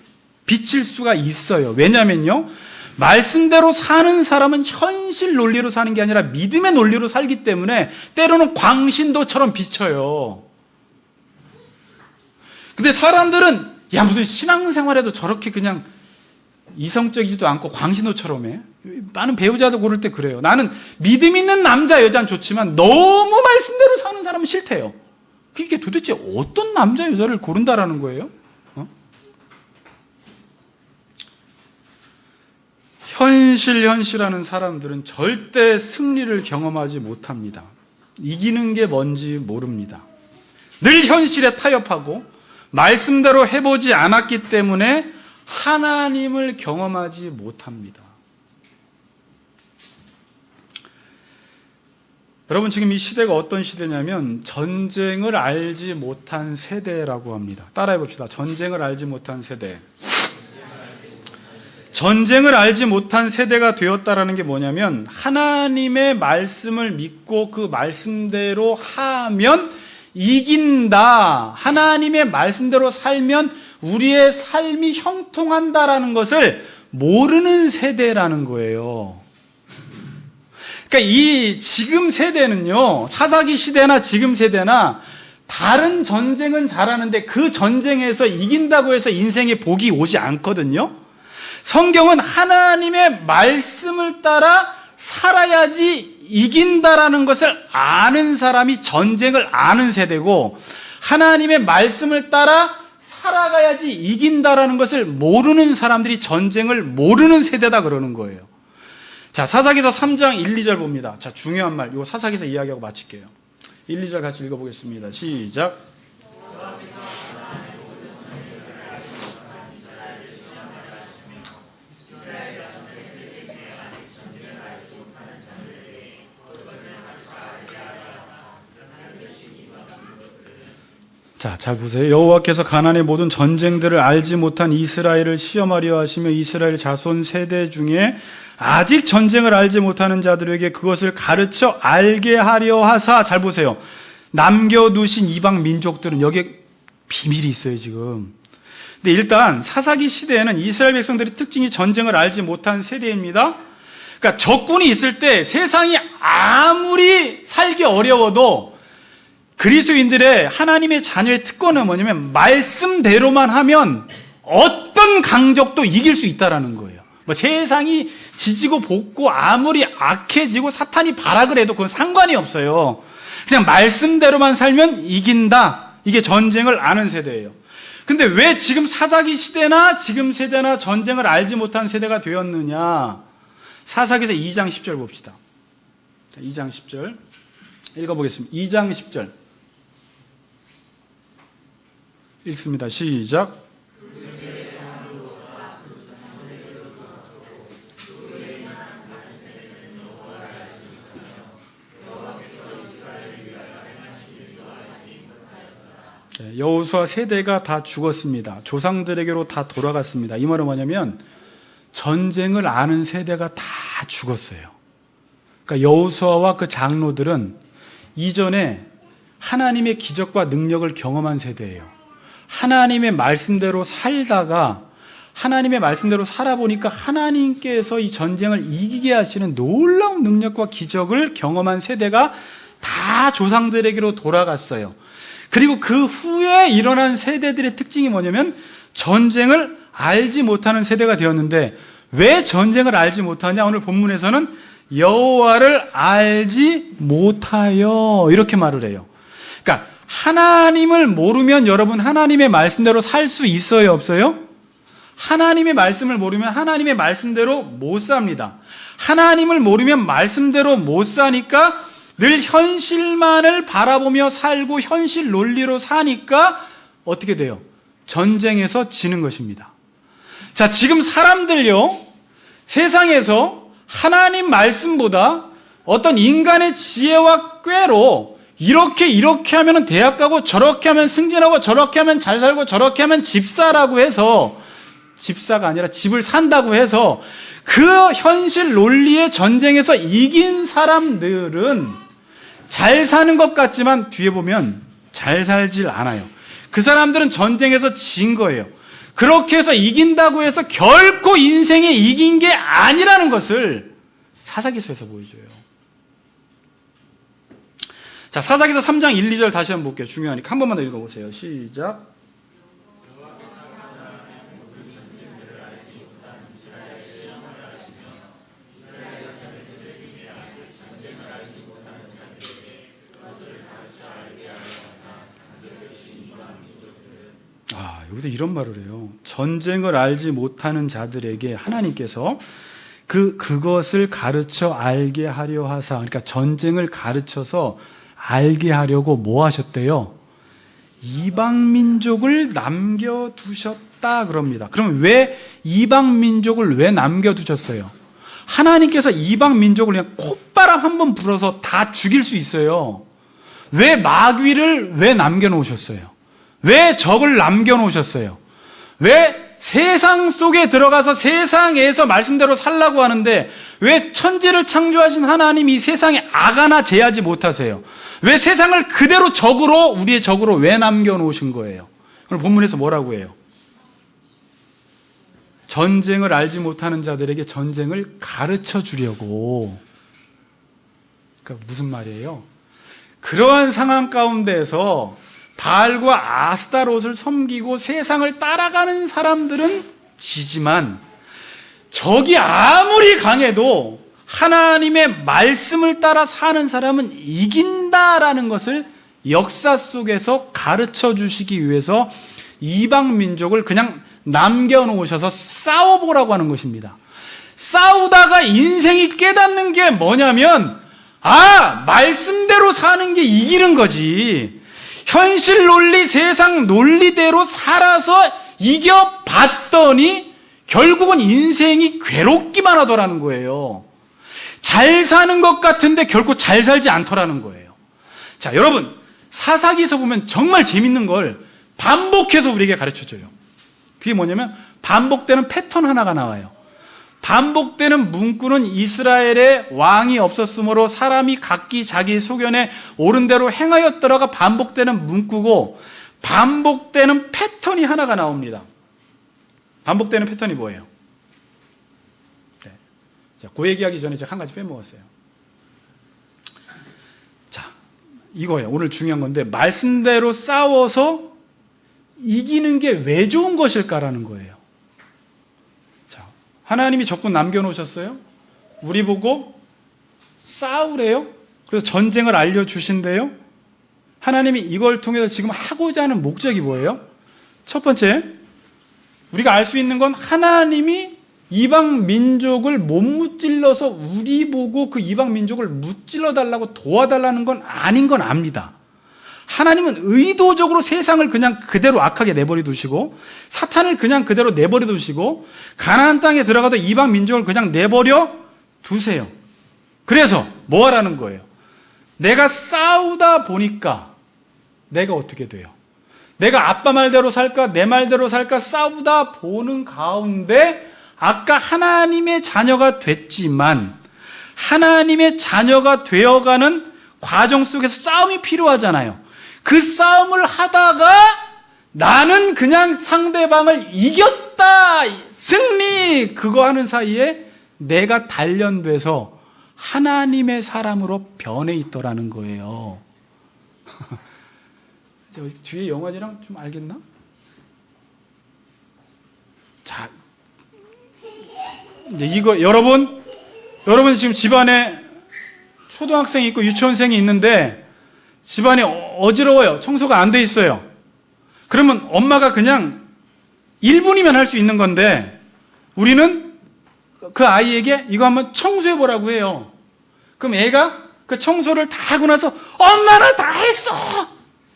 비칠 수가 있어요. 왜냐면요, 말씀대로 사는 사람은 현실 논리로 사는 게 아니라 믿음의 논리로 살기 때문에 때로는 광신도처럼 비쳐요. 근데 사람들은 야, 무슨 신앙생활에도 저렇게 그냥 이성적이지도 않고 광신도처럼 해? 많은 배우자도 고를 때 그래요. 나는 믿음 있는 남자, 여자는 좋지만 너무 말씀대로 사는 사람은 싫대요. 그게 도대체 어떤 남자, 여자를 고른다라는 거예요? 현실하는 사람들은 절대 승리를 경험하지 못합니다. 이기는 게 뭔지 모릅니다. 늘 현실에 타협하고 말씀대로 해보지 않았기 때문에 하나님을 경험하지 못합니다. 여러분, 지금 이 시대가 어떤 시대냐면 전쟁을 알지 못한 세대라고 합니다. 따라해 봅시다. 전쟁을 알지 못한 세대. 전쟁을 알지 못한 세대가 되었다라는 게 뭐냐면 하나님의 말씀을 믿고 그 말씀대로 하면 이긴다, 하나님의 말씀대로 살면 우리의 삶이 형통한다라는 것을 모르는 세대라는 거예요. 그러니까 이 지금 세대는요, 사사기 시대나 지금 세대나 다른 전쟁은 잘하는데 그 전쟁에서 이긴다고 해서 인생에 복이 오지 않거든요. 성경은 하나님의 말씀을 따라 살아야지 이긴다라는 것을 아는 사람이 전쟁을 아는 세대고, 하나님의 말씀을 따라 살아가야지 이긴다라는 것을 모르는 사람들이 전쟁을 모르는 세대다 그러는 거예요. 자, 사사기서 3장 1, 2절 봅니다. 자, 중요한 말, 이거 사사기서 이야기하고 마칠게요. 1, 2절 같이 읽어보겠습니다. 시작. 자, 잘 보세요. 여호와께서 가나안의 모든 전쟁들을 알지 못한 이스라엘을 시험하려 하시며 이스라엘 자손 세대 중에 아직 전쟁을 알지 못하는 자들에게 그것을 가르쳐 알게 하려 하사, 잘 보세요. 남겨두신 이방 민족들은 여기에 비밀이 있어요, 지금. 근데 일단 사사기 시대에는 이스라엘 백성들의 특징이 전쟁을 알지 못한 세대입니다. 그러니까 적군이 있을 때 세상이 아무리 살기 어려워도 그리스도인들의 하나님의 자녀의 특권은 뭐냐면 말씀대로만 하면 어떤 강적도 이길 수 있다라는 거예요. 뭐 세상이 지지고 볶고 아무리 악해지고 사탄이 발악을 해도 그건 상관이 없어요. 그냥 말씀대로만 살면 이긴다. 이게 전쟁을 아는 세대예요. 근데 왜 지금 사사기 시대나 지금 세대나 전쟁을 알지 못한 세대가 되었느냐? 사사기에서 2장 10절 봅시다. 2장 10절 읽어보겠습니다. 2장 10절 읽습니다. 시작. 여호수아 세대가 다 죽었습니다. 조상들에게로 다 돌아갔습니다. 이 말은 뭐냐면 전쟁을 아는 세대가 다 죽었어요. 그러니까 여호수아와 그 장로들은 이전에 하나님의 기적과 능력을 경험한 세대예요. 하나님의 말씀대로 살다가 하나님의 말씀대로 살아보니까 하나님께서 이 전쟁을 이기게 하시는 놀라운 능력과 기적을 경험한 세대가 다 조상들에게로 돌아갔어요. 그리고 그 후에 일어난 세대들의 특징이 뭐냐면 전쟁을 알지 못하는 세대가 되었는데, 왜 전쟁을 알지 못하냐? 오늘 본문에서는 여호와를 알지 못하여 이렇게 말을 해요. 그러니까 하나님을 모르면 여러분 하나님의 말씀대로 살 수 있어요, 없어요? 하나님의 말씀을 모르면 하나님의 말씀대로 못 삽니다. 하나님을 모르면 말씀대로 못 사니까 늘 현실만을 바라보며 살고 현실 논리로 사니까 어떻게 돼요? 전쟁에서 지는 것입니다. 자, 지금 사람들요, 세상에서 하나님 말씀보다 어떤 인간의 지혜와 꾀로 이렇게 하면 대학 가고 저렇게 하면 승진하고 저렇게 하면 잘 살고 저렇게 하면 집사라고 해서, 집사가 아니라 집을 산다고 해서 그 현실 논리의 전쟁에서 이긴 사람들은 잘 사는 것 같지만 뒤에 보면 잘 살질 않아요. 그 사람들은 전쟁에서 진 거예요. 그렇게 해서 이긴다고 해서 결코 인생에 이긴 게 아니라는 것을 사사기서에서 보여줘요. 자, 사사기서 3장 1, 2절 다시 한번 볼게요. 중요하니까 한 번만 더 읽어보세요. 시작. 여기서 이런 말을 해요. 전쟁을 알지 못하는 자들에게 하나님께서 그것을 가르쳐 알게 하려 하사, 그러니까 전쟁을 가르쳐서 알게 하려고 뭐 하셨대요? 이방 민족을 남겨두셨다 그럽니다. 그럼 왜 이방 민족을 왜 남겨두셨어요? 하나님께서 이방 민족을 그냥 콧바람 한번 불어서 다 죽일 수 있어요. 왜 마귀를 왜 남겨놓으셨어요? 왜 적을 남겨놓으셨어요? 왜 세상 속에 들어가서 세상에서 말씀대로 살라고 하는데 왜 천지를 창조하신 하나님이 이 세상에 악하나 제하지 못하세요? 왜 세상을 그대로 적으로, 우리의 적으로 왜 남겨놓으신 거예요? 오늘 본문에서 뭐라고 해요? 전쟁을 알지 못하는 자들에게 전쟁을 가르쳐 주려고. 그러니까 무슨 말이에요? 그러한 상황 가운데서 바알과 아스타롯을 섬기고 세상을 따라가는 사람들은 지지만 적이 아무리 강해도 하나님의 말씀을 따라 사는 사람은 이긴다라는 것을 역사 속에서 가르쳐 주시기 위해서 이방 민족을 그냥 남겨놓으셔서 싸워보라고 하는 것입니다. 싸우다가 인생이 깨닫는 게 뭐냐면, 말씀대로 사는 게 이기는 거지. 현실 논리, 세상 논리대로 살아서 이겨봤더니 결국은 인생이 괴롭기만 하더라는 거예요. 잘 사는 것 같은데 결코 잘 살지 않더라는 거예요. 자, 여러분, 사사기에서 보면 정말 재밌는 걸 반복해서 우리에게 가르쳐줘요. 그게 뭐냐면 반복되는 패턴 하나가 나와요. 반복되는 문구는 이스라엘에 왕이 없었으므로 사람이 각기 자기 소견에 옳은 대로 행하였더라가 반복되는 문구고, 반복되는 패턴이 하나가 나옵니다. 반복되는 패턴이 뭐예요? 네. 자, 그 얘기하기 전에 제가 한 가지 빼먹었어요. 자, 이거예요. 오늘 중요한 건데, 말씀대로 싸워서 이기는 게 왜 좋은 것일까라는 거예요. 하나님이 적군 남겨놓으셨어요. 우리 보고 싸우래요. 그래서 전쟁을 알려주신대요. 하나님이 이걸 통해서 지금 하고자 하는 목적이 뭐예요? 첫 번째, 우리가 알 수 있는 건 하나님이 이방 민족을 못 무찔러서 우리 보고 그 이방 민족을 무찔러 달라고 도와달라는 건 아닌 건 압니다. 하나님은 의도적으로 세상을 그냥 그대로 악하게 내버려 두시고, 사탄을 그냥 그대로 내버려 두시고, 가나안 땅에 들어가도 이방 민족을 그냥 내버려 두세요. 그래서 뭐 하라는 거예요? 내가 싸우다 보니까 내가 어떻게 돼요? 내가 아빠 말대로 살까 내 말대로 살까 싸우다 보는 가운데 아까 하나님의 자녀가 됐지만 하나님의 자녀가 되어가는 과정 속에서 싸움이 필요하잖아요. 그 싸움을 하다가 나는 그냥 상대방을 이겼다, 승리, 그거 하는 사이에 내가 단련돼서 하나님의 사람으로 변해 있더라는 거예요. 뒤에 영화지랑 좀 알겠나? 자, 이제 이거 여러분 지금 집안에 초등학생이 있고 유치원생이 있는데 집안이 어지러워요. 청소가 안 돼 있어요. 그러면 엄마가 그냥 1분이면 할 수 있는 건데 우리는 그 아이에게 이거 한번 청소해 보라고 해요. 그럼 애가 그 청소를 다 하고 나서 엄마는 다 했어.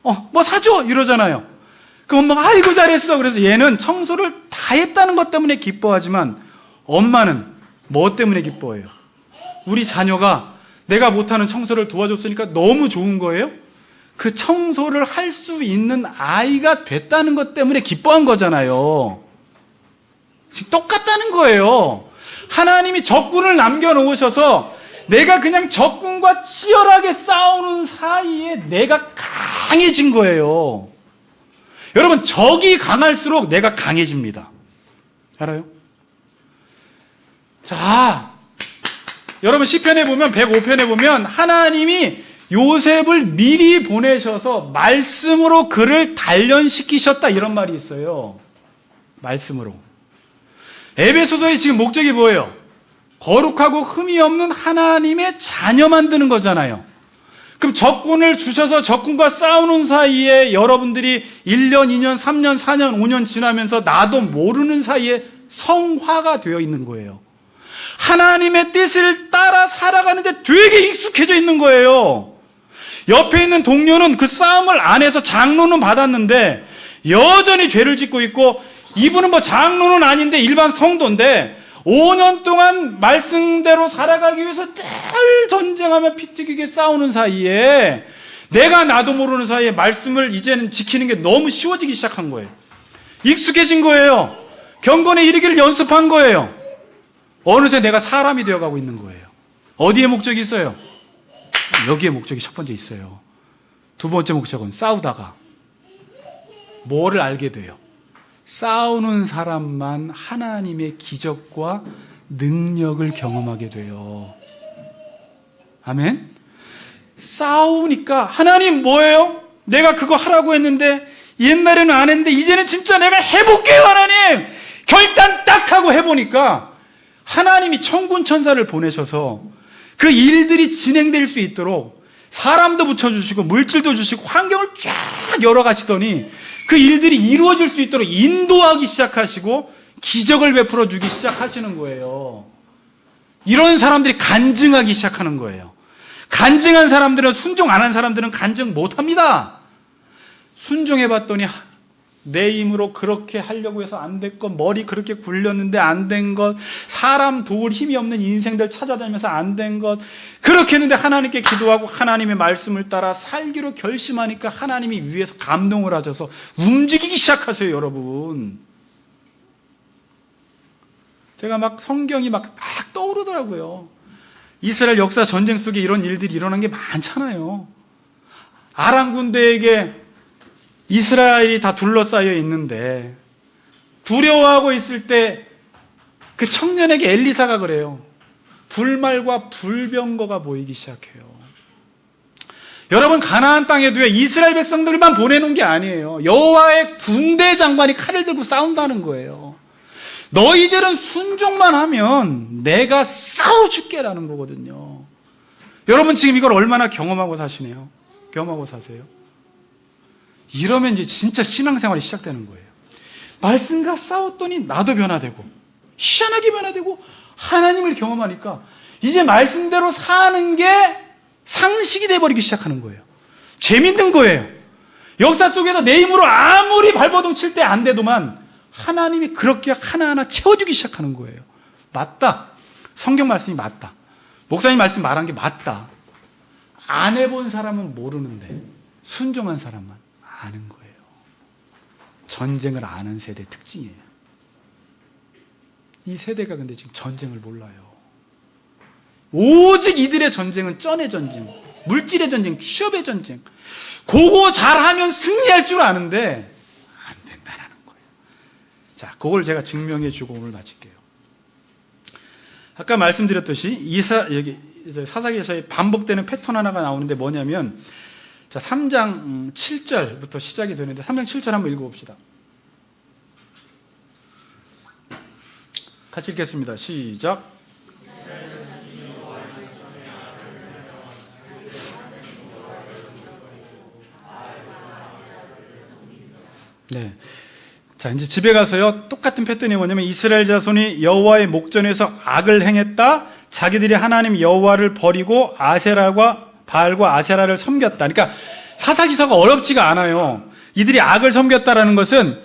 뭐 사줘 이러잖아요. 그럼 엄마가 아이고 잘했어. 그래서 얘는 청소를 다 했다는 것 때문에 기뻐하지만 엄마는 뭐 때문에 기뻐해요? 우리 자녀가 내가 못하는 청소를 도와줬으니까 너무 좋은 거예요? 그 청소를 할 수 있는 아이가 됐다는 것 때문에 기뻐한 거잖아요. 똑같다는 거예요. 하나님이 적군을 남겨놓으셔서 내가 그냥 적군과 치열하게 싸우는 사이에 내가 강해진 거예요. 여러분, 적이 강할수록 내가 강해집니다. 알아요? 자, 여러분 시편에 보면 105편에 보면 하나님이 요셉을 미리 보내셔서 말씀으로 그를 단련시키셨다 이런 말이 있어요. 말씀으로. 에베소서의 지금 목적이 뭐예요? 거룩하고 흠이 없는 하나님의 자녀 만드는 거잖아요. 그럼 적군을 주셔서 적군과 싸우는 사이에 여러분들이 1년, 2년, 3년, 4년, 5년 지나면서 나도 모르는 사이에 성화가 되어 있는 거예요. 하나님의 뜻을 따라 살아가는데 되게 익숙해져 있는 거예요. 옆에 있는 동료는 그 싸움을 안 해서 장로는 받았는데 여전히 죄를 짓고 있고, 이분은 뭐 장로는 아닌데 일반 성도인데 5년 동안 말씀대로 살아가기 위해서 늘 전쟁하며 피 튀기게 싸우는 사이에 내가 나도 모르는 사이에 말씀을 이제는 지키는 게 너무 쉬워지기 시작한 거예요. 익숙해진 거예요. 경건에 이르기를 연습한 거예요. 어느새 내가 사람이 되어가고 있는 거예요. 어디에 목적이 있어요? 여기에 목적이 첫 번째 있어요. 두 번째 목적은 싸우다가 뭐를 알게 돼요? 싸우는 사람만 하나님의 기적과 능력을 경험하게 돼요. 아멘? 싸우니까 하나님 뭐예요? 내가 그거 하라고 했는데 옛날에는 안 했는데 이제는 진짜 내가 해볼게요 하나님. 결단 딱 하고 해보니까 하나님이 천군 천사를 보내셔서 그 일들이 진행될 수 있도록 사람도 붙여주시고 물질도 주시고 환경을 쫙 열어가시더니 그 일들이 이루어질 수 있도록 인도하기 시작하시고 기적을 베풀어 주기 시작하시는 거예요. 이런 사람들이 간증하기 시작하는 거예요. 간증한 사람들은 순종 안 한 사람들은 간증 못합니다. 순종해봤더니 내 힘으로 그렇게 하려고 해서 안 됐건, 머리 그렇게 굴렸는데 안 된 것, 사람 도울 힘이 없는 인생들 찾아다니면서 안 된 것, 그렇게 했는데 하나님께 기도하고 하나님의 말씀을 따라 살기로 결심하니까 하나님이 위에서 감동을 하셔서 움직이기 시작하세요, 여러분. 제가 막 성경이 막 떠오르더라고요. 이스라엘 역사 전쟁 속에 이런 일들이 일어난 게 많잖아요. 아람 군대에게 이스라엘이 다 둘러싸여 있는데 두려워하고 있을 때 그 청년에게 엘리사가 그래요. 불말과 불병거가 보이기 시작해요. 여러분, 가나안 땅에도요, 이스라엘 백성들만 보내는 게 아니에요. 여호와의 군대 장관이 칼을 들고 싸운다는 거예요. 너희들은 순종만 하면 내가 싸워줄게라는 거거든요. 여러분, 지금 이걸 얼마나 경험하고 사시네요? 경험하고 사세요? 이러면 이제 진짜 신앙생활이 시작되는 거예요. 말씀과 싸웠더니 나도 변화되고 희한하게 변화되고 하나님을 경험하니까 이제 말씀대로 사는 게 상식이 돼버리기 시작하는 거예요. 재밌는 거예요. 역사 속에서 내 힘으로 아무리 발버둥 칠 때 안 돼도만 하나님이 그렇게 하나하나 채워주기 시작하는 거예요. 맞다. 성경 말씀이 맞다. 목사님 말씀 말한 게 맞다. 안 해본 사람은 모르는데 순종한 사람만 아는 거예요. 전쟁을 아는 세대 특징이에요. 이 세대가 근데 지금 전쟁을 몰라요. 오직 이들의 전쟁은 쩐의 전쟁, 물질의 전쟁, 취업의 전쟁. 그거 잘하면 승리할 줄 아는데 안 된다는 거예요. 자, 그걸 제가 증명해 주고 오늘 마칠게요. 아까 말씀드렸듯이 여기 사사기에서의 반복되는 패턴 하나가 나오는데 뭐냐면, 자, 3장 7절부터 시작이 되는데 3장 7절 한번 읽어봅시다. 같이 읽겠습니다. 시작. 네. 자, 이제 집에 가서요, 똑같은 패턴이 뭐냐면, 이스라엘 자손이 여호와의 목전에서 악을 행했다. 자기들이 하나님 여호와를 버리고 아세라와 바알과 아세라를 섬겼다. 그러니까 사사기서가 어렵지가 않아요. 이들이 악을 섬겼다라는 것은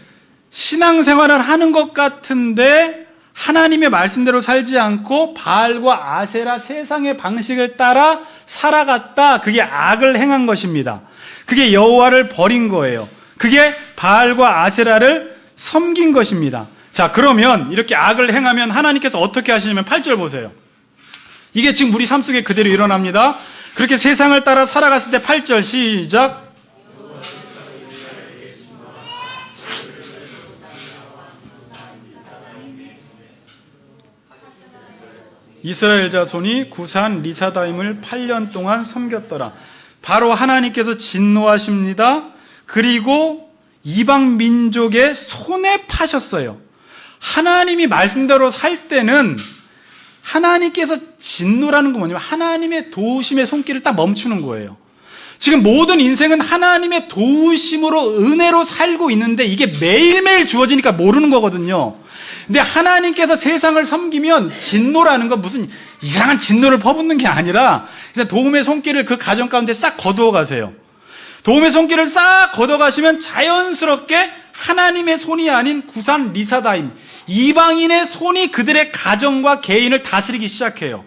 신앙생활을 하는 것 같은데 하나님의 말씀대로 살지 않고 바알과 아세라 세상의 방식을 따라 살아갔다. 그게 악을 행한 것입니다. 그게 여호와를 버린 거예요. 그게 바알과 아세라를 섬긴 것입니다. 자, 그러면 이렇게 악을 행하면 하나님께서 어떻게 하시냐면 8절 보세요. 이게 지금 우리 삶 속에 그대로 일어납니다. 그렇게 세상을 따라 살아갔을 때 8절 시작. 이스라엘 자손이 구산 리사다임을 8년 동안 섬겼더라. 바로 하나님께서 진노하십니다. 그리고 이방 민족의 손에 파셨어요. 하나님이 말씀대로 살 때는 하나님께서 진노라는 건 뭐냐면 하나님의 도우심의 손길을 딱 멈추는 거예요. 지금 모든 인생은 하나님의 도우심으로 은혜로 살고 있는데 이게 매일매일 주어지니까 모르는 거거든요. 근데 하나님께서 세상을 섬기면 진노라는 건 무슨 이상한 진노를 퍼붓는 게 아니라 그냥 도움의 손길을 그 가정 가운데 싹 거두어 가세요. 도움의 손길을 싹 걷어가시면 자연스럽게 하나님의 손이 아닌 구산 리사다임, 이방인의 손이 그들의 가정과 개인을 다스리기 시작해요.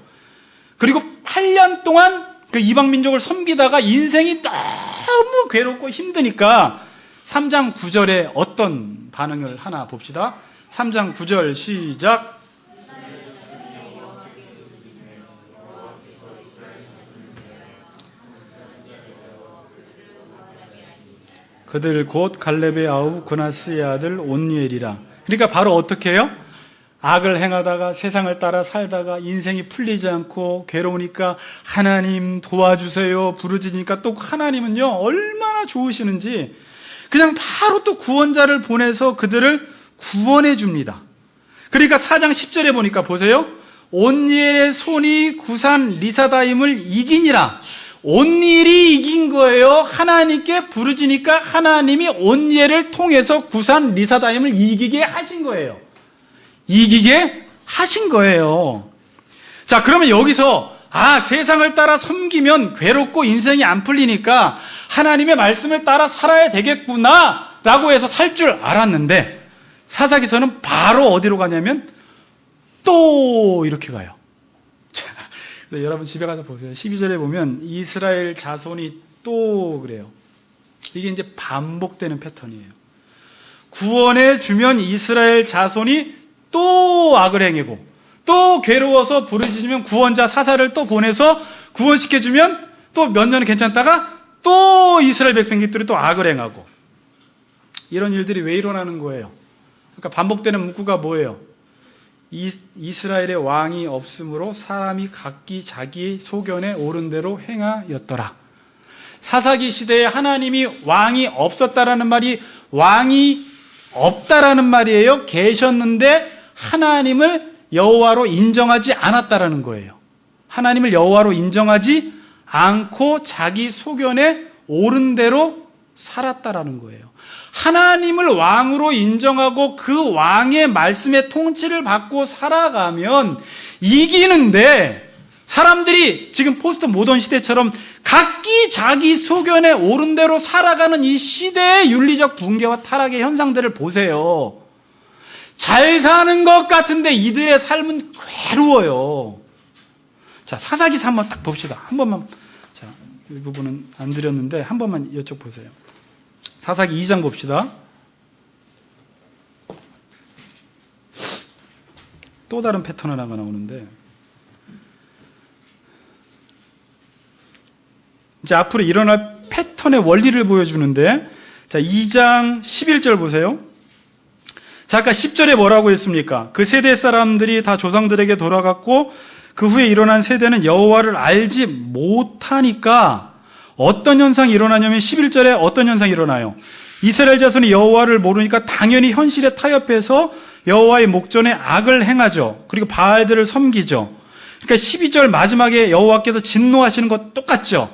그리고 8년 동안 그 이방 민족을 섬기다가 인생이 너무 괴롭고 힘드니까 3장 9절에 어떤 반응을 하나 봅시다. 3장 9절 시작. 그들 곧 갈렙의 아우 고나스의 아들 온니엘이라. 그러니까 바로 어떻게 해요? 악을 행하다가 세상을 따라 살다가 인생이 풀리지 않고 괴로우니까 하나님 도와주세요 부르짖으니까 또 하나님은요 얼마나 좋으시는지 그냥 바로 또 구원자를 보내서 그들을 구원해 줍니다. 그러니까 4장 10절에 보니까 보세요. 온니엘의 손이 구산 리사다임을 이기니라. 온니엘이 이긴 거예요. 하나님께 부르짖으니까 하나님이 온니엘을 통해서 구산 리사다임을 이기게 하신 거예요. 이기게 하신 거예요. 자, 그러면 여기서 세상을 따라 섬기면 괴롭고 인생이 안 풀리니까 하나님의 말씀을 따라 살아야 되겠구나 라고 해서 살 줄 알았는데 사사기서는 바로 어디로 가냐면 또 이렇게 가요. 자, 여러분 집에 가서 보세요. 12절에 보면 이스라엘 자손이 또 그래요. 이게 이제 반복되는 패턴이에요. 구원해 주면 이스라엘 자손이 또 악을 행하고 또 괴로워서 부르짖으면 구원자 사사를 또 보내서 구원시켜주면 또 몇 년은 괜찮다가 또 이스라엘 백성들이 또 악을 행하고 이런 일들이 왜 일어나는 거예요? 그러니까 반복되는 문구가 뭐예요? 이스라엘의 왕이 없으므로 사람이 각기 자기 소견에 옳은 대로 행하였더라. 사사기 시대에 하나님이 왕이 없었다라는 말이 왕이 없다라는 말이에요. 계셨는데 하나님을 여호와로 인정하지 않았다라는 거예요. 하나님을 여호와로 인정하지 않고 자기 소견에 옳은 대로 살았다라는 거예요. 하나님을 왕으로 인정하고 그 왕의 말씀의 통치를 받고 살아가면 이기는데 사람들이 지금 포스트 모던 시대처럼 각기 자기 소견에 옳은 대로 살아가는 이 시대의 윤리적 붕괴와 타락의 현상들을 보세요. 잘 사는 것 같은데 이들의 삶은 괴로워요. 자, 사사기서 한번 딱 봅시다. 한 번만. 자, 이 부분은 안 드렸는데 한 번만 여쭤보세요. 사사기 2장 봅시다. 또 다른 패턴 하나가 나오는데 이제 앞으로 일어날 패턴의 원리를 보여주는데 자, 2장 11절 보세요. 자, 아까 10절에 뭐라고 했습니까? 그 세대 사람들이 다 조상들에게 돌아갔고 그 후에 일어난 세대는 여호와를 알지 못하니까 어떤 현상이 일어나냐면 11절에 어떤 현상이 일어나요? 이스라엘 자손이 여호와를 모르니까 당연히 현실에 타협해서 여호와의 목전에 악을 행하죠. 그리고 바알들을 섬기죠. 그러니까 12절 마지막에 여호와께서 진노하시는 것 똑같죠.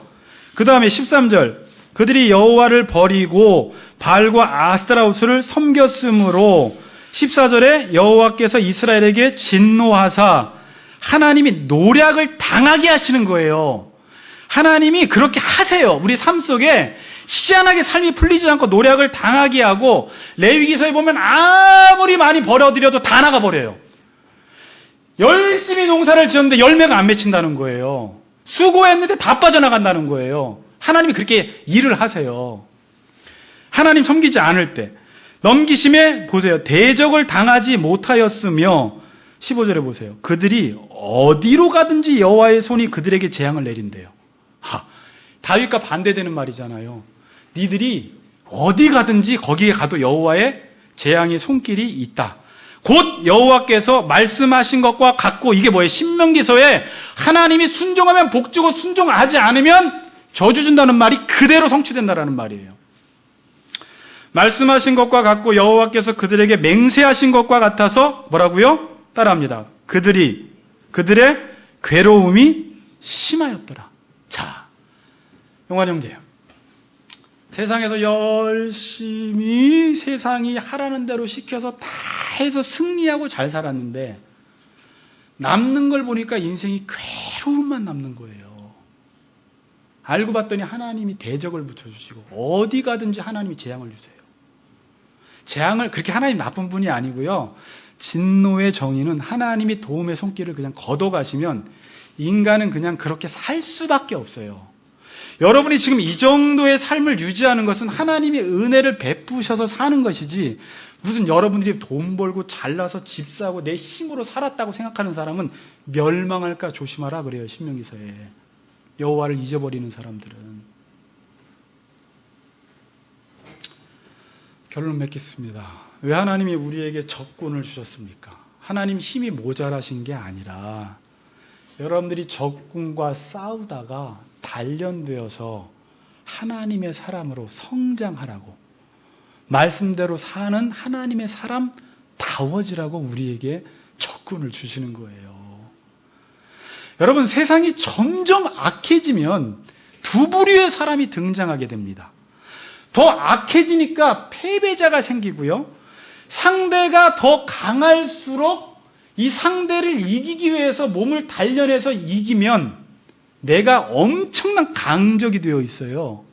그 다음에 13절 그들이 여호와를 버리고 바알과 아스타라우스를 섬겼으므로 14절에 여호와께서 이스라엘에게 진노하사 하나님이 노략을 당하게 하시는 거예요. 하나님이 그렇게 하세요. 우리 삶 속에 희한하게 삶이 풀리지 않고 노략을 당하게 하고 레위기서에 보면 아무리 많이 벌어들여도 다 나가버려요. 열심히 농사를 지었는데 열매가 안 맺힌다는 거예요. 수고했는데 다 빠져나간다는 거예요. 하나님이 그렇게 일을 하세요. 하나님 섬기지 않을 때 넘기심에 보세요. 대적을 당하지 못하였으며 15절에 보세요. 그들이 어디로 가든지 여호와의 손이 그들에게 재앙을 내린대요. 다윗과 반대되는 말이잖아요. 니들이 어디 가든지 거기에 가도 여호와의 재앙의 손길이 있다. 곧 여호와께서 말씀하신 것과 같고 이게 뭐예요? 신명기서에 하나님이 순종하면 복 주고 순종하지 않으면 저주 준다는 말이 그대로 성취된다라는 말이에요. 말씀하신 것과 같고 여호와께서 그들에게 맹세하신 것과 같아서 뭐라고요? 따라합니다. 그들의 괴로움이 심하였더라. 자, 용환 형제, 세상에서 열심히 세상이 하라는 대로 시켜서 다 해서 승리하고 잘 살았는데 남는 걸 보니까 인생이 괴로움만 남는 거예요. 알고 봤더니 하나님이 대적을 붙여주시고 어디 가든지 하나님이 재앙을 주세요. 재앙을 그렇게 하나님 나쁜 분이 아니고요. 진노의 정의는 하나님이 도움의 손길을 그냥 걷어가시면 인간은 그냥 그렇게 살 수밖에 없어요. 여러분이 지금 이 정도의 삶을 유지하는 것은 하나님의 은혜를 베푸셔서 사는 것이지, 무슨 여러분들이 돈 벌고 잘나서 집 사고 내 힘으로 살았다고 생각하는 사람은 멸망할까 조심하라 그래요, 신명기서에. 여호와를 잊어버리는 사람들은. 결론 맺겠습니다. 왜 하나님이 우리에게 적군을 주셨습니까? 하나님 힘이 모자라신 게 아니라 여러분들이 적군과 싸우다가 단련되어서 하나님의 사람으로 성장하라고, 말씀대로 사는 하나님의 사람다워지라고 우리에게 적군을 주시는 거예요. 여러분, 세상이 점점 악해지면 두 부류의 사람이 등장하게 됩니다. 더 악해지니까 패배자가 생기고요, 상대가 더 강할수록 이 상대를 이기기 위해서 몸을 단련해서 이기면 내가 엄청난 강적이 되어 있어요.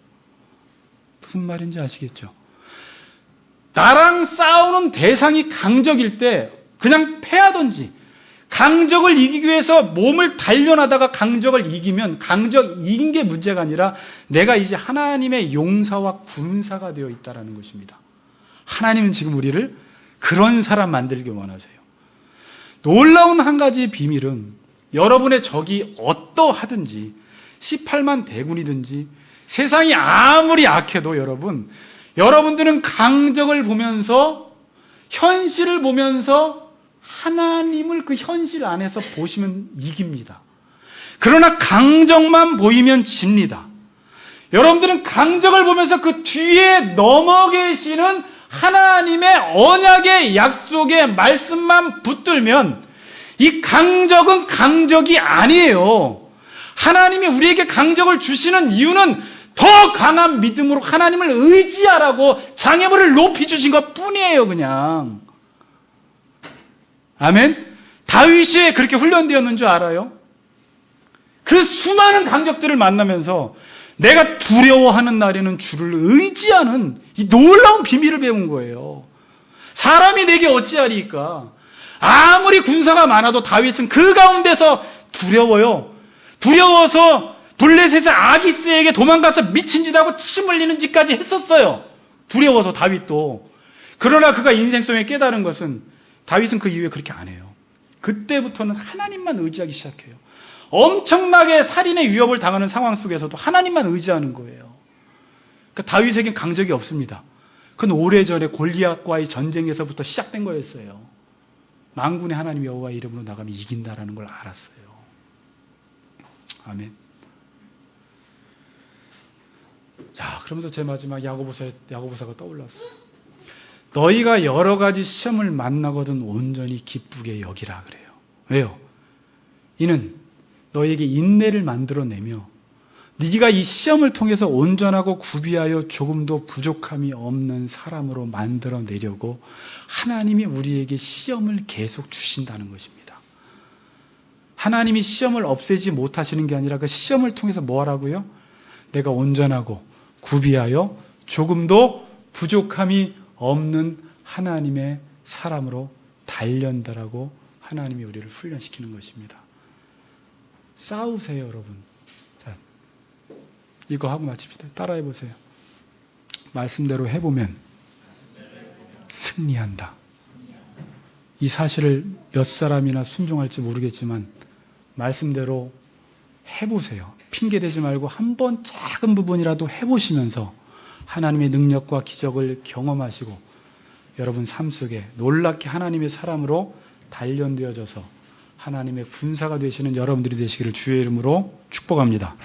무슨 말인지 아시겠죠? 나랑 싸우는 대상이 강적일 때 그냥 패하든지, 강적을 이기기 위해서 몸을 단련하다가 강적을 이기면 강적 이긴 게 문제가 아니라 내가 이제 하나님의 용사와 군사가 되어 있다는 것입니다. 하나님은 지금 우리를 그런 사람 만들기 원하세요. 놀라운 한 가지 비밀은 여러분의 적이 어떠하든지 18만 대군이든지 세상이 아무리 악해도 여러분들은 강적을 보면서, 현실을 보면서 하나님을 그 현실 안에서 보시면 이깁니다. 그러나 강적만 보이면 집니다. 여러분들은 강적을 보면서 그 뒤에 넘어 계시는 하나님의 언약의 약속의 말씀만 붙들면 이 강적은 강적이 아니에요. 하나님이 우리에게 강적을 주시는 이유는 더 강한 믿음으로 하나님을 의지하라고 장애물을 높이 주신 것 뿐이에요, 그냥. 아멘? 다윗이 그렇게 훈련되었는 줄 알아요? 그 수많은 강적들을 만나면서 내가 두려워하는 날에는 주를 의지하는 이 놀라운 비밀을 배운 거예요. 사람이 내게 어찌하리까? 아무리 군사가 많아도 다윗은 그 가운데서 두려워요. 두려워서 블레셋의 아기스에게 도망가서 미친 짓 하고 침 흘리는 짓까지 했었어요. 두려워서 다윗도. 그러나 그가 인생 속에 깨달은 것은 다윗은 그 이후에 그렇게 안 해요. 그때부터는 하나님만 의지하기 시작해요. 엄청나게 살인의 위협을 당하는 상황 속에서도 하나님만 의지하는 거예요. 그러니까 다윗에겐 강적이 없습니다. 그건 오래전에 골리앗과의 전쟁에서부터 시작된 거였어요. 만군의 하나님 여호와의 이름으로 나가면 이긴다라는 걸 알았어요. 아멘. 자, 그러면서 제 마지막 야고보서가 떠올랐어요. 너희가 여러 가지 시험을 만나거든 온전히 기쁘게 여기라 그래요. 왜요? 이는 너희에게 인내를 만들어내며 네가 이 시험을 통해서 온전하고 구비하여 조금도 부족함이 없는 사람으로 만들어내려고 하나님이 우리에게 시험을 계속 주신다는 것입니다. 하나님이 시험을 없애지 못하시는 게 아니라 그 시험을 통해서 뭐 하라고요? 내가 온전하고 구비하여 조금도 부족함이 없는 하나님의 사람으로 단련다라고 하나님이 우리를 훈련시키는 것입니다. 싸우세요, 여러분. 자, 이거 하고 마칩시다. 따라해 보세요. 말씀대로 해보면 승리한다. 이 사실을 몇 사람이나 순종할지 모르겠지만 말씀대로 해보세요. 핑계대지 말고 한번 작은 부분이라도 해보시면서 하나님의 능력과 기적을 경험하시고 여러분 삶 속에 놀랍게 하나님의 사람으로 단련되어져서 하나님의 군사가 되시는 여러분들이 되시기를 주의 이름으로 축복합니다.